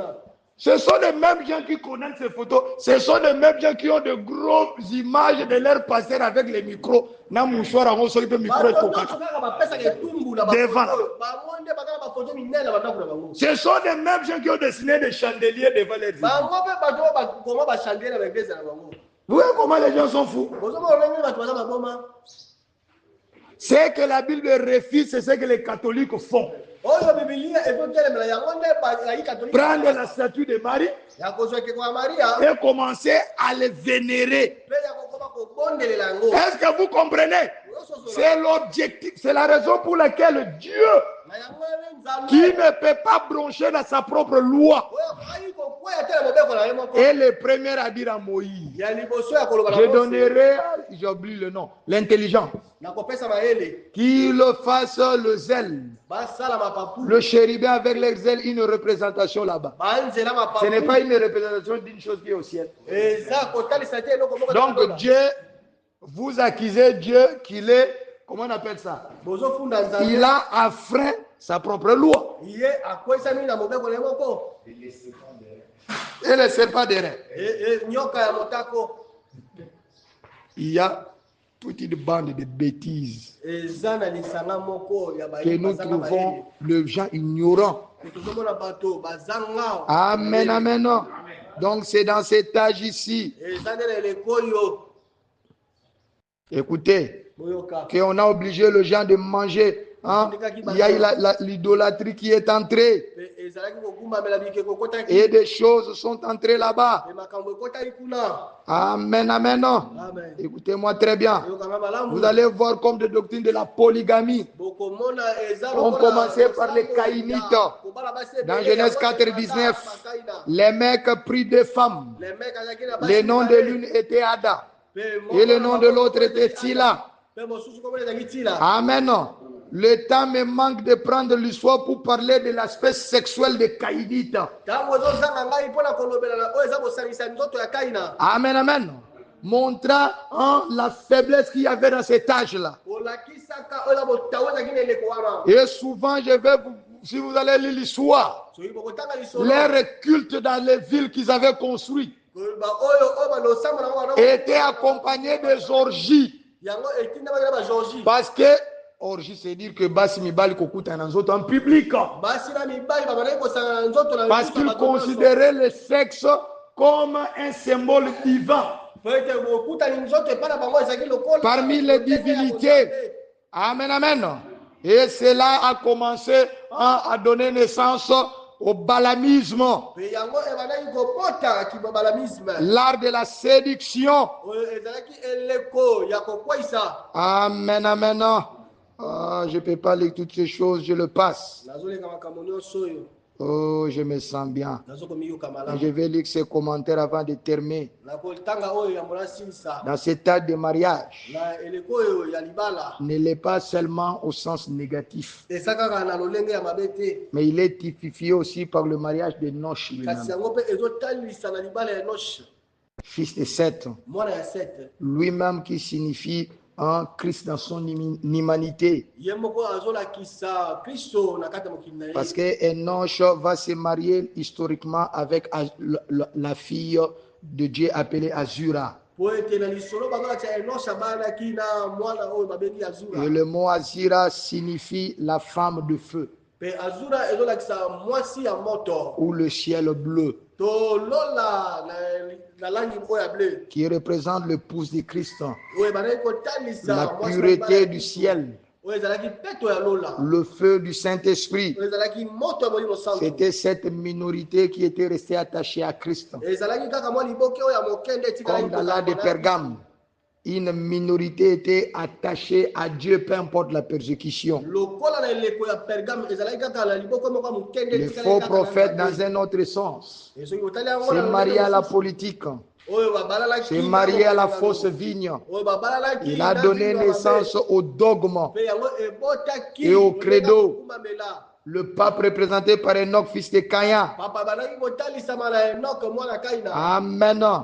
Ce sont les mêmes gens qui connaissent ces photos. Ce sont les mêmes gens qui ont de grosses images de leur pasteur avec les micros. Devant. Ce sont les mêmes gens qui ont dessiné des chandeliers devant les images. Vous voyez comment les gens sont fous? Ce que la Bible refuse, c'est ce que les catholiques font. Prendre la statue de Marie et commencer à les vénérer. Est-ce que vous comprenez? C'est l'objectif, c'est la raison pour laquelle Dieu, qui ne peut pas broncher dans sa propre loi, est le premier à dire à Moïse, je donnerai, j'oublie le nom, l'intelligence, qu'il fasse le zèle, le chérubin avec les ailes, une représentation là-bas. Ce n'est pas une représentation d'une chose qui est au ciel. Donc Dieu Vous accusez Dieu qu'il est, comment on appelle ça? bozofunda nzambe Il a enfreint sa propre loi. ye akwesami na mobeko na ye moko Et le serpent des reins. nyoka ya motako Il y a toute une bande de bêtises eza na lisanga moko ya que nous trouvons les gens ignorants. tozomona bato bazanga Amen, amen. Non. Donc c'est dans cet âge ici, eza nde na eleko oyo écoutez, boyoka qu'on a obligé les gens de manger. Hein? Il y a l'idolâtrie qui est entrée. Pe ezalaki kokumbamela bikeko ekotaki Et des choses sont entrées là-bas. pe makambo ekotaki kuna Amen, amen. Non. amen Écoutez-moi très bien. oyokanga malamu Vous allez voir comme des doctrines de la polygamie. bokomona eza On lokola commençait par les losambo Caïnites. ya kobala basi ebele, Dans Genèse yango 4, ezalaka 19, bakaina. les mecs prirent des femmes. Les mecs azalaki na basi Le nom de mibale, l'une était Ada. pe Et le moko nom na de bango l'autre ezalaki était Ada, Tila. pe mosusu komona ezalaki Tila. Amen. Le temps me manque de prendre l'histoire pour parler de l'aspect sexuel des Caïnites. Ntango ezozanga ngai mpona kolobela na oyo eza kosalisa nzoto ya Kaina Amen, amen. Montrant la faiblesse qu'il y avait dans cet âge-là. kolakisaka oyo eza botawu ezalaki na eleko wana Et souvent, je vais vous, si vous allez lire l'histoire, soki bokotanga lisolo les cultes dans les villes qu'ils avaient construites oyo balosambo nango wana étaient accompagnés des orgies. yango etindamaki na bageorgie Parce que orgie, c'est dire que basi mibali kokuta na nzoto en public. basi na mibali babandaki kosanga na nzoto na Parce qu'ils considéraient le sexe comme un symbole divin. po ete bokutani nzoto epai na bango ezalaki lokola Parmi les divinités. Amen, amen. Et cela a commencé à donner naissance au balamisme, pe yango ebandaki kobota kibabalamisme l'art de la séduction. oyo ezalaki eleko ya kokweyisa Amen, amen. Ah, je ne peux pas lire toutes ces choses, je le passe. nazoleka makambo nyonso oyo Oh, je me sens bien. nazokomiyoka Je malamu vais lire ces commentaires avant de terminer. nakotanga oyo ya monasilisa Dans cet acte de mariage, na eleko oyo ya libala ne l'est pas seulement au sens négatif, eza kaka na lolenge ya mabe te mais il est typifié aussi par le mariage de Noch kasi lui-même, yango mpe ezotalisa na libala ya noshe fils de Seth, mwana ya sete lui-même qui signifie un Christ dans son humanité. ye moko azolakisa kristo na kati ya mokili na ye Parce que Enoch va se marier historiquement avec la fille de Dieu appelée Azura. po ete na lisolo bazolakisa enoshe abanaki na mwana oyo babengi azura Et le mot Azura signifie la femme de feu pe azura ezolakisa mwasi ya moto ou le ciel bleu, tolola na langi oyo ya ble qui représente l'épouse de Christ, oyo ebandaki kotalisa la mwasi pureté mobali ya du Kristo. ciel, oyo ezalaki peto ya lola le feu du Saint-Esprit. oyo ezalaki moto ya molimo santo C'était cette minorité qui était restée attachée à Christ. ezalaki kaka mwa liboke oyo ya mokende etikalaki Comme dans l'art de kozala Pergame, une minorité était attachée à Dieu, peu importe la persécution. lokola na eleko ya pergame ezalaki kaka na liboke moko ya mokende Le etikali faux kaka prophète, na dans un autre sens, Et soki otali yango s'est na marié à la mosusu, politique, oyo babalalaki s'est na marié à la mokanda fausse no. vigne. Oyo babalalaki Il a na donné vino ya naissance mabe. au dogme. Mpe yango ebotaki Et au lolenge credo. ya kokumamela. Le pape représenté par Enoch, fils de Caïn. papa bandaki kotalisama na enoke mwana kaina Amen. Amen.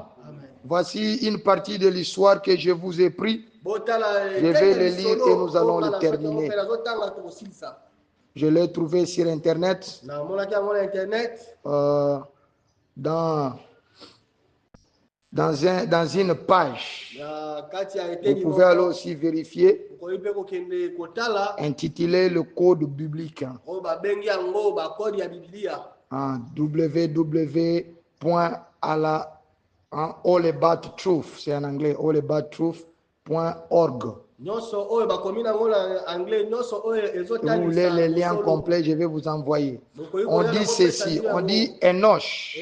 Voici une partie de l'histoire que je vous ai pris. botala Je vais le lire et nous allons le terminer. nazotanga tokosilisa Je l'ai trouvé sur Internet, namonaki yango na internet dans une page. na kati ya Vous eteni pouvez aller aussi vérifier, okoki mpe kokende kotala intitulé le code biblique. oyo babengi yango bakode ya biblia www.allaboutTruth, c'est en anglais, allaboutTruth.org. nyonso oyo bakomi nango na anglais nyonso oyo Si vous voulez les liens mosolo. complets, je vais vous envoyer. Bokoki On koya dit nango ceci, mpe on yango. dit Enoch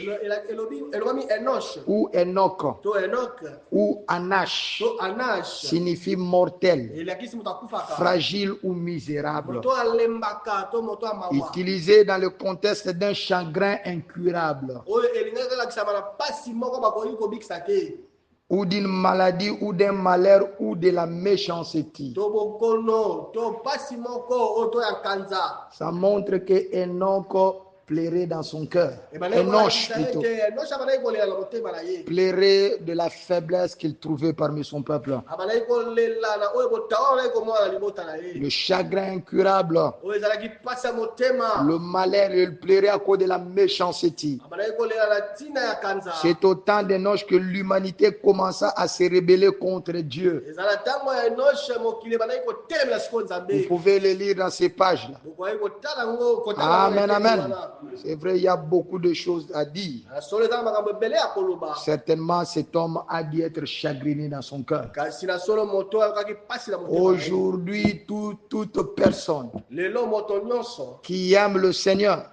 elobami enosh ou Enoch to enok ou Anash to anash signifie mortel, elakisi moto akufaka fragile ou misérable, moto alembaka to moto amawa utilisé dans le contexte d'un chagrin incurable oyo elingaki kolakisama na pasi moko bakoki kobikisa te ou d'une maladie ou d'un malheur ou de la méchanceté. to bokono to pasi moko oyo to ya kanza Ça montre que Enoch pleurait dans son cœur. Enoch plutôt. Pleurait de la faiblesse qu'il trouvait parmi son peuple. Le chagrin incurable. Le malheur, il pleurait à cause de la méchanceté. C'est au temps d'Enoch que l'humanité commença à se rebeller contre Dieu. Vous pouvez le lire dans ces pages-là. Amen, amen. C'est vrai, il y a beaucoup de choses à dire. Certainement, cet homme a dû être chagriné dans son cœur. Aujourd'hui, toute personne qui aime le Seigneur,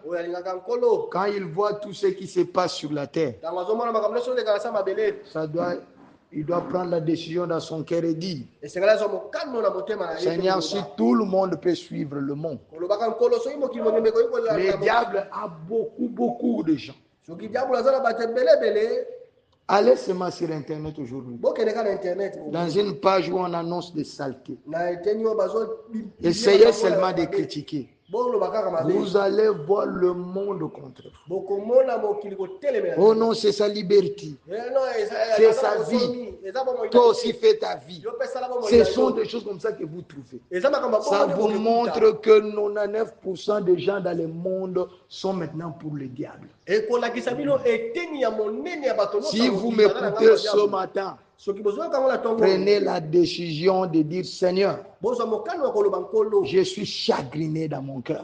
quand il voit tout ce qui se passe sur la terre, il doit prendre la décision dans son cœur et dire, Seigneur, si tout le monde peut suivre le monde, le diable a beaucoup de gens. Allez seulement sur Internet aujourd'hui. Dans une page où on annonce des saletés. Essayez seulement de critiquer. Vous allez voir le monde contre vous. Oh non, c'est sa liberté. C'est sa vie. Toi aussi fais ta vie. Ce sont des choses comme ça que vous trouvez. Ça vous montre que 99% des gens dans le monde sont maintenant pour le diable. Si vous m'écoutez ce matin, prenez la décision de dire, Seigneur, je suis chagriné dans mon cœur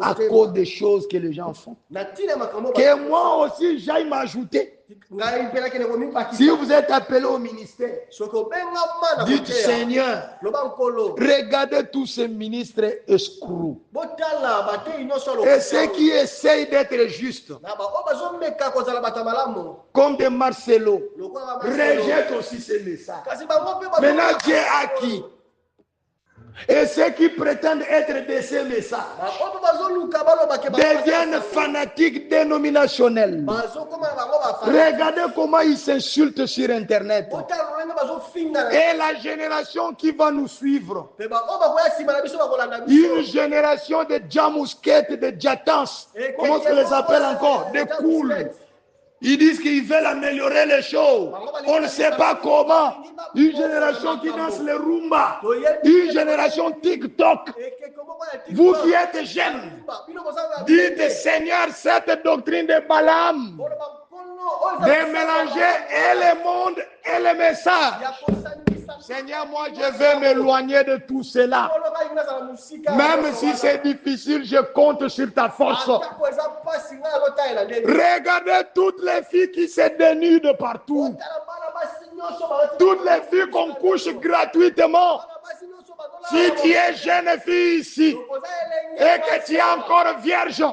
à cause des choses que les gens font. Que moi aussi j'aille m'ajouter. Si vous êtes appelé au ministère, dites, Seigneur, regardez tous ces ministres escrocs et ceux qui essayent d'être justes, comme des Marcelo, rejette aussi ces messages. Maintenant, Dieu a qui? Et ceux qui prétendent être de ces messages deviennent fanatiques dénominationnels. Regardez comment ils s'insultent sur Internet. Et la génération qui va nous suivre, une génération de Jamousquettes, de Jatans, comment on les appelle encore, de cool. Ils disent qu'ils veulent améliorer les choses. On ne sait pas comment. Une génération qui danse le rumba. Une génération TikTok. Vous qui êtes jeunes, dites, Seigneur, cette doctrine de Balaam, de mélanger et le monde et le message. Seigneur, moi je vais m'éloigner de tout cela. Même si c'est difficile, je compte sur ta force. Regardez toutes les filles qui se dénudent partout. Toutes les filles qu'on couche gratuitement. Si tu es jeune fille ici et que tu es encore vierge,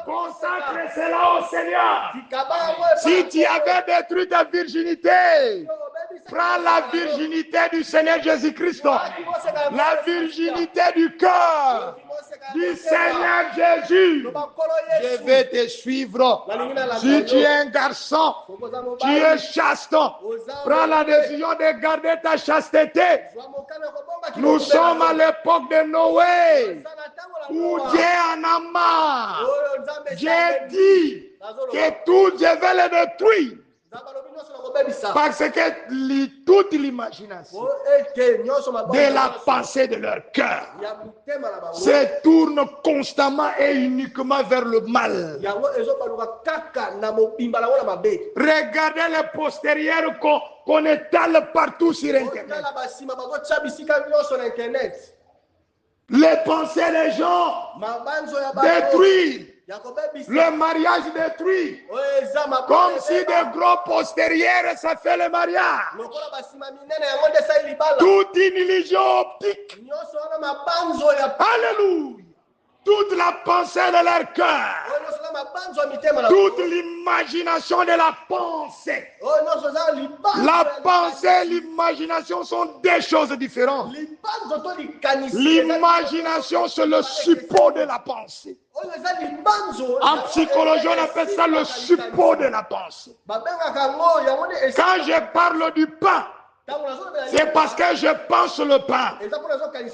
consacre cela au Seigneur. Si tu avais détruit ta virginité, prends la virginité du Seigneur Jésus-Christ, la virginité du cœur du Seigneur Jésus. Je vais te suivre. Si tu es un garçon, tu es chaste, prends la décision de garder ta chasteté. Nous sommes à l'époque de Noé, où Dieu en a marre. J'ai dit que tout Dieu veut le détruire. Parce que toute l'imagination de la pensée de leur cœur se tourne constamment et uniquement vers le mal. Regardez les postérieurs qu'on étale partout sur Internet. Les pensées des gens détruisent. Le mariage détruit. Comme si des gros postérieurs, ça fait le mariage. Toute une illusion optique. Alléluia. Toute la pensée de leur cœur. Toute l'imagination de la pensée. La pensée et l'imagination sont deux choses différentes. L'imagination, c'est le support de la pensée. En psychologie, on appelle ça le support de la pensée. Quand je parle du pain, C'est parce que je pense le pain.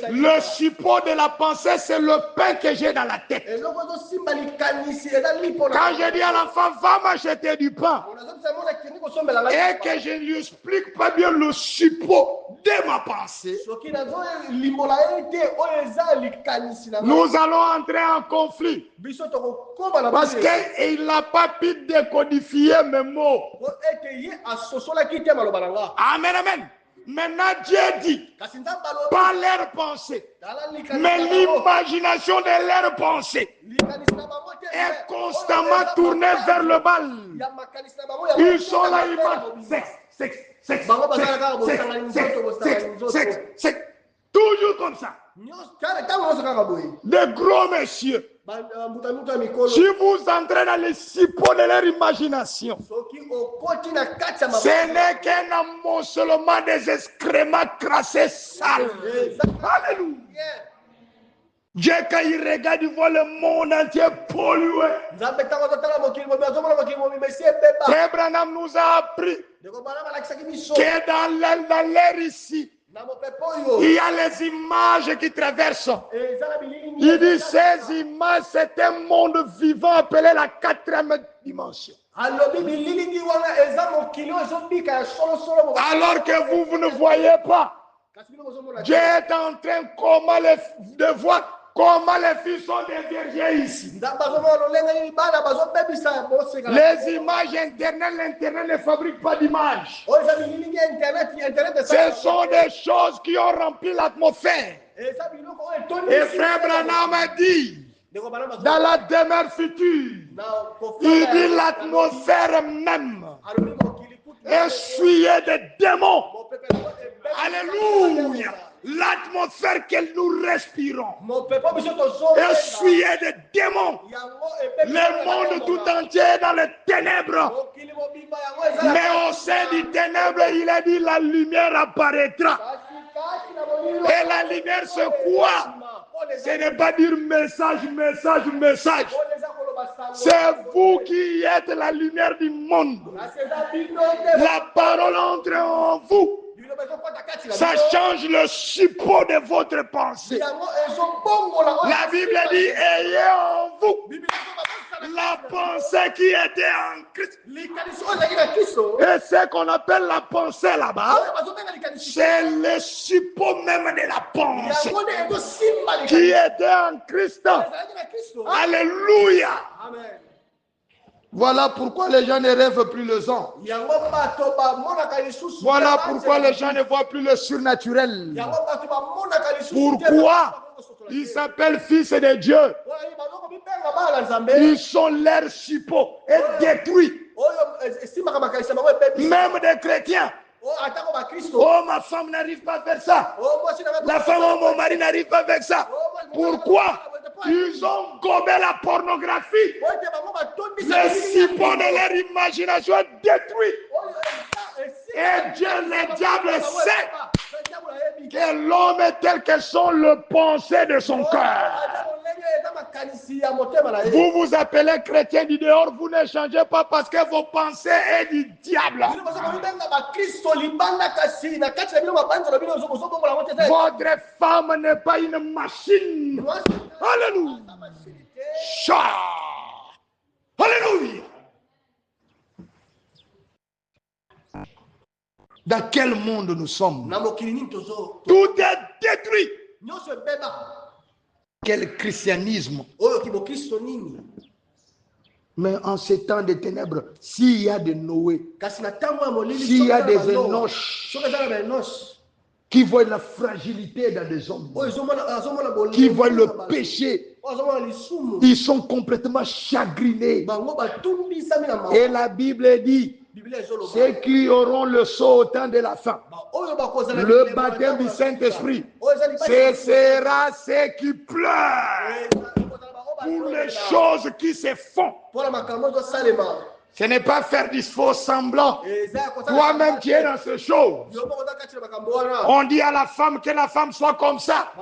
Le support de la pensée, c'est le pain que j'ai dans la tête. Quand je dis à l'enfant, va m'acheter du pain, et que je ne lui explique pas bien le support de ma pensée, nous allons entrer en conflit. Parce qu'il n'a pas pu décodifier mes mots. Amen, amen. Maintenant, Dieu dit, pas leur pensée, mais l'imagination de leur pensée est constamment tournée vers le bal. Ils sont là, ils parlent sexe. Toujours comme ça. De gros messieurs. Si vous entrez dans les siphons de leur imagination, ce n'est qu'un amoncellement des excréments crassés sales. Alléluia. Dieu, quand il regarde, il voit le monde entier pollué. Frère Branham nous a appris que dans l'air ici, il y a les images qui traversent. Il dit ces images, c'est un monde vivant appelé la 4e dimension. Alors que vous ne voyez pas. Dieu est en train de voir comment les filles sont des vergers ici. Les images internet, l'Internet ne fabrique pas d'images. Ce sont des choses qui ont rempli l'atmosphère. Et Frère Branham a dit, dans la demeure future, il dit l'atmosphère même est essuyée de démons. Alléluia. L'atmosphère que nous respirons est essuyée de démons. Le monde tout entier est dans les ténèbres. Mais au sein des ténèbres, il a dit la lumière apparaîtra. Et la lumière, c'est quoi? Ce n'est pas dire message. C'est vous qui êtes la lumière du monde. La parole entre en vous. Ça change le support de votre pensée. La Bible dit, ayez en vous la pensée qui était en Christ. Et ce qu'on appelle la pensée là-bas, c'est le support même de la pensée qui était en Christ. Alléluia. Voilà pourquoi les gens ne rêvent plus les anges. Voilà pourquoi les gens ne voient plus le surnaturel. Pourquoi ils s'appellent fils de Dieu? Ils sont leur support et détruits. Même des chrétiens. Oh, ma femme n'arrive pas à faire ça. La femme, oh, mon mari n'arrive pas à faire ça. Pourquoi? Ils ont gobé la pornographie. Le support de leur imagination est détruit. Et Dieu, le diable, sait que l'homme est tel que sont les pensées de son cœur. Vous vous appelez chrétien du dehors, vous ne changez pas parce que vos pensées sont du diable. Votre femme n'est pas une machine. Alléluia. Alléluia. Dans quel monde nous sommes? Tout est détruit. Quel christianisme? Mais en ces temps de ténèbres, s'il y a des Noé, s'il y a des Enoch qui voient la fragilité dans des hommes, qui voient le péché, ils sont complètement chagrinés. Et la Bible dit, ceux qui auront le sceau au temps de la fin, le baptême du Saint-Esprit, ce sera ceux qui pleurent pour les choses qui se font. Ce n'est pas faire du faux semblant. Toi-même qui es dans ces choses. On dit à la femme que la femme soit comme ça.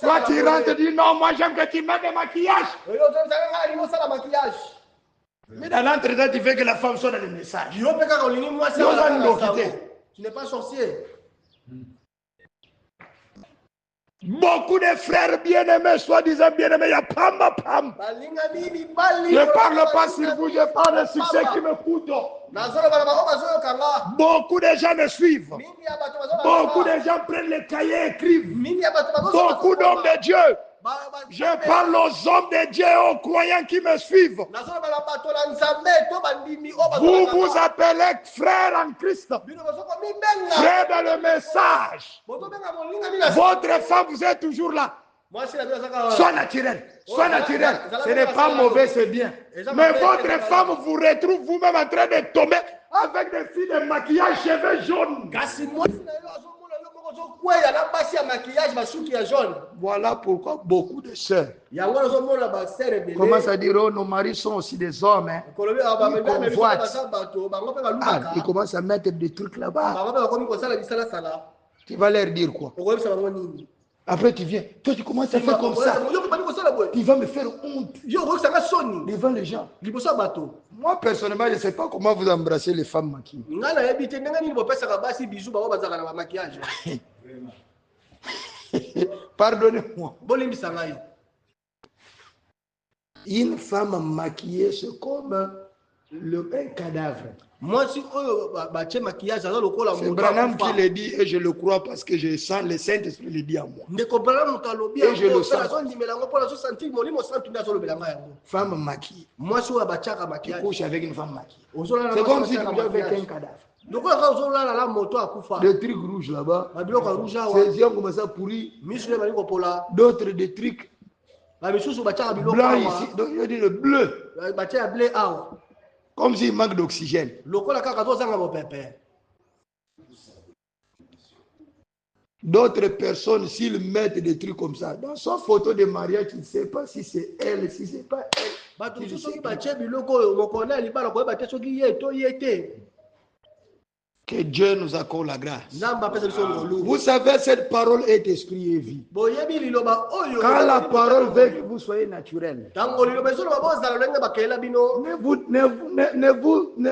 Toi tu rentres et dis non, moi j'aime que tu mettes des maquillages. Mais dans l'entretien, tu fais que la femme soit dans le message. Tu n'es pas sorcier. Beaucoup de frères bien-aimés, soi-disant bien-aimés, il y a pam, pam. Je ne parle pas sur vous, je parle sur ceux qui me coûtent. Beaucoup de gens me suivent. Beaucoup de gens prennent les cahiers et écrivent. Beaucoup d'hommes de Dieu. Je parle aux hommes de Dieu, aux croyants qui me suivent. Vous vous appelez frères en Christ. Frères dans le message. Votre femme, vous êtes toujours là. Sois naturel. Sois naturel. Ce n'est pas mauvais, c'est bien. Mais votre femme vous retrouve vous-même en train de tomber avec des filles de maquillage, cheveux jaunes. Voilà pourquoi beaucoup de sœurs commencent à dire, oh, nos maris sont aussi des hommes. Hein. Ils commencent à mettre des trucs là-bas. Tu vas leur dire quoi? Après tu viens, toi tu commences à faire comme ça. Tu vas me faire honte devant les gens. Moi personnellement, je ne sais pas comment vous embrassez les femmes maquillées. Pardonnez-moi. Une femme maquillée, c'est comme un cadavre. Moi, si c'est Branham qui le dit et je le crois parce que je sens le Saint-Esprit le dit à moi. Et je le sens. Femme maquillée. Tu couches avec une femme maquillée. C'est comme si tu couches avec un cadavre. Des trucs rouges là-bas. Ses yeux comme ça pourris. D'autres des trucs blancs ici. Donc je dis le bleu. Comme s'il manque d'oxygène. D'autres personnes, s'ils mettent des trucs comme ça, dans son photo de mariage, tu ne sais pas si c'est elle, si c'est pas elle. Que Dieu nous accorde la grâce. Vous savez, cette parole est esprit et vie. Quand la parole veut que vous soyez naturel, ne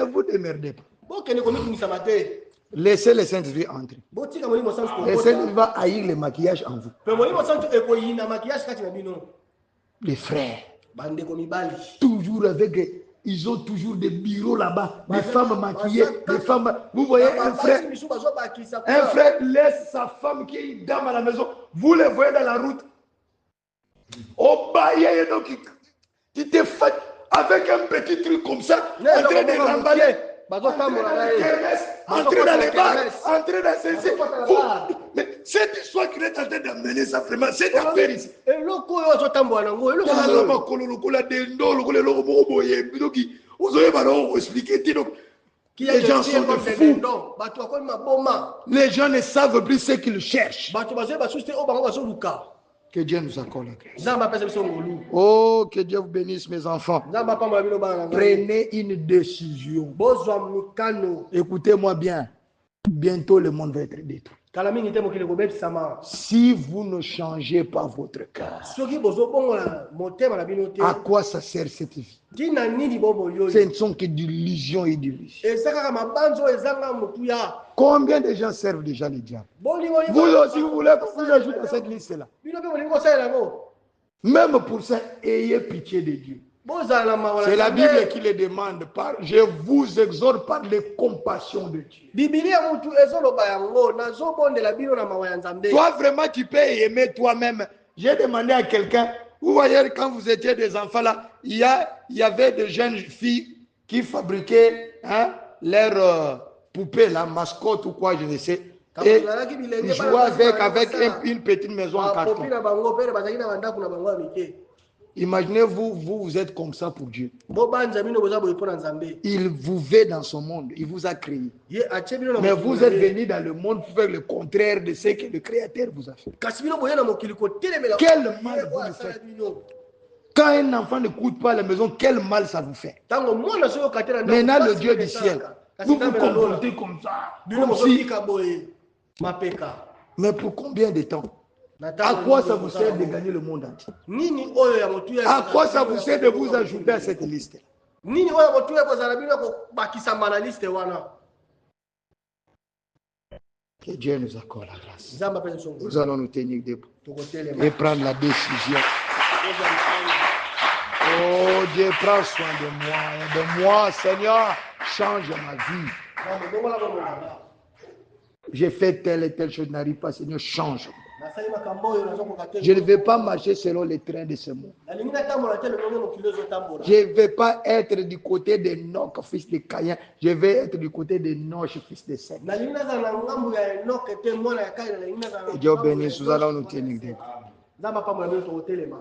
vous démerdez pas. Laissez le Saint-Esprit entrer. Le Saint-Esprit va haïr le maquillage en vous. Les frères, toujours avec... Ils ont toujours des bureaux là-bas, des femmes maquillées, des femmes... Vous voyez un frère laisse sa femme qui est une dame à la maison. Vous les voyez dans la route. Au baillet, donc tu te fais avec un petit truc comme ça, en train de remballer. Entrer dans les bars, entrer dans ceci. Mais cette histoire qu'il est en train d'amener, ça vraiment, cette affaire ici. Les gens sont fous. Les gens ne savent plus ce qu'ils cherchent. Que Dieu nous accorde la grâce. Oh, que Dieu vous bénisse, mes enfants. Prenez une décision. Écoutez-moi bien. Bientôt, le monde va être détruit. Si vous ne changez pas votre cœur, à quoi ça sert cette vie? Ce ne sont que d'illusions et d'illusions. Combien de gens servent déjà les diables? Vous aussi, vous voulez que vous ajoutez à cette liste-là. Même pour ça, ayez pitié de Dieu. C'est la Bible qui le demande. Je vous exhorte par les compassions de Dieu. Toi, vraiment, tu peux aimer toi-même. J'ai demandé à quelqu'un, vous voyez, quand vous étiez des enfants là, il y avait des jeunes filles qui fabriquaient leurs poupées, la mascotte ou quoi, je ne sais. Et ils jouaient avec une petite maison en carton. Imaginez-vous, vous êtes comme ça pour Dieu. Il vous veut dans son monde. Il vous a créé. Mais vous êtes venu dans le monde pour faire le contraire de ce que le Créateur vous a fait. Quel mal vous faites? Quand un enfant ne coûte pas à la maison, quel mal ça vous fait? Maintenant, le Dieu du ciel, vous vous comportez comme ça. Comme si... Mais pour combien de temps? À quoi ça vous sert de gagner le monde entier? À quoi ça vous sert de vous ajouter à cette liste? Que Dieu nous accorde la grâce. nzambe apesa biso Nous allons nous tenir debout tokotelema et prendre la décision. Oh Dieu, prends soin de moi. De moi, Seigneur, change ma vie. nzambe ndongola bomo nanga J'ai fait telle et telle chose, n'arrive pas, Seigneur, change. nasali makambo oyo nazokoka te Je ne vais pas marcher selon les trains de ce monde. nalingi natambola te lolonge mokili ezotambola Je ne vais pas être du côté de Enoch, fils de Caïn. Je vais être du côté de Noche, fils de Seth. nalingi nazala na ngambu ya enoke te mwana ya kai nalingi nazala na Que Dieu ngambu ya bénisse, nous Enoch, allons nous mwana ya tenir Seth. debout. nzambe apambola bino tokotelema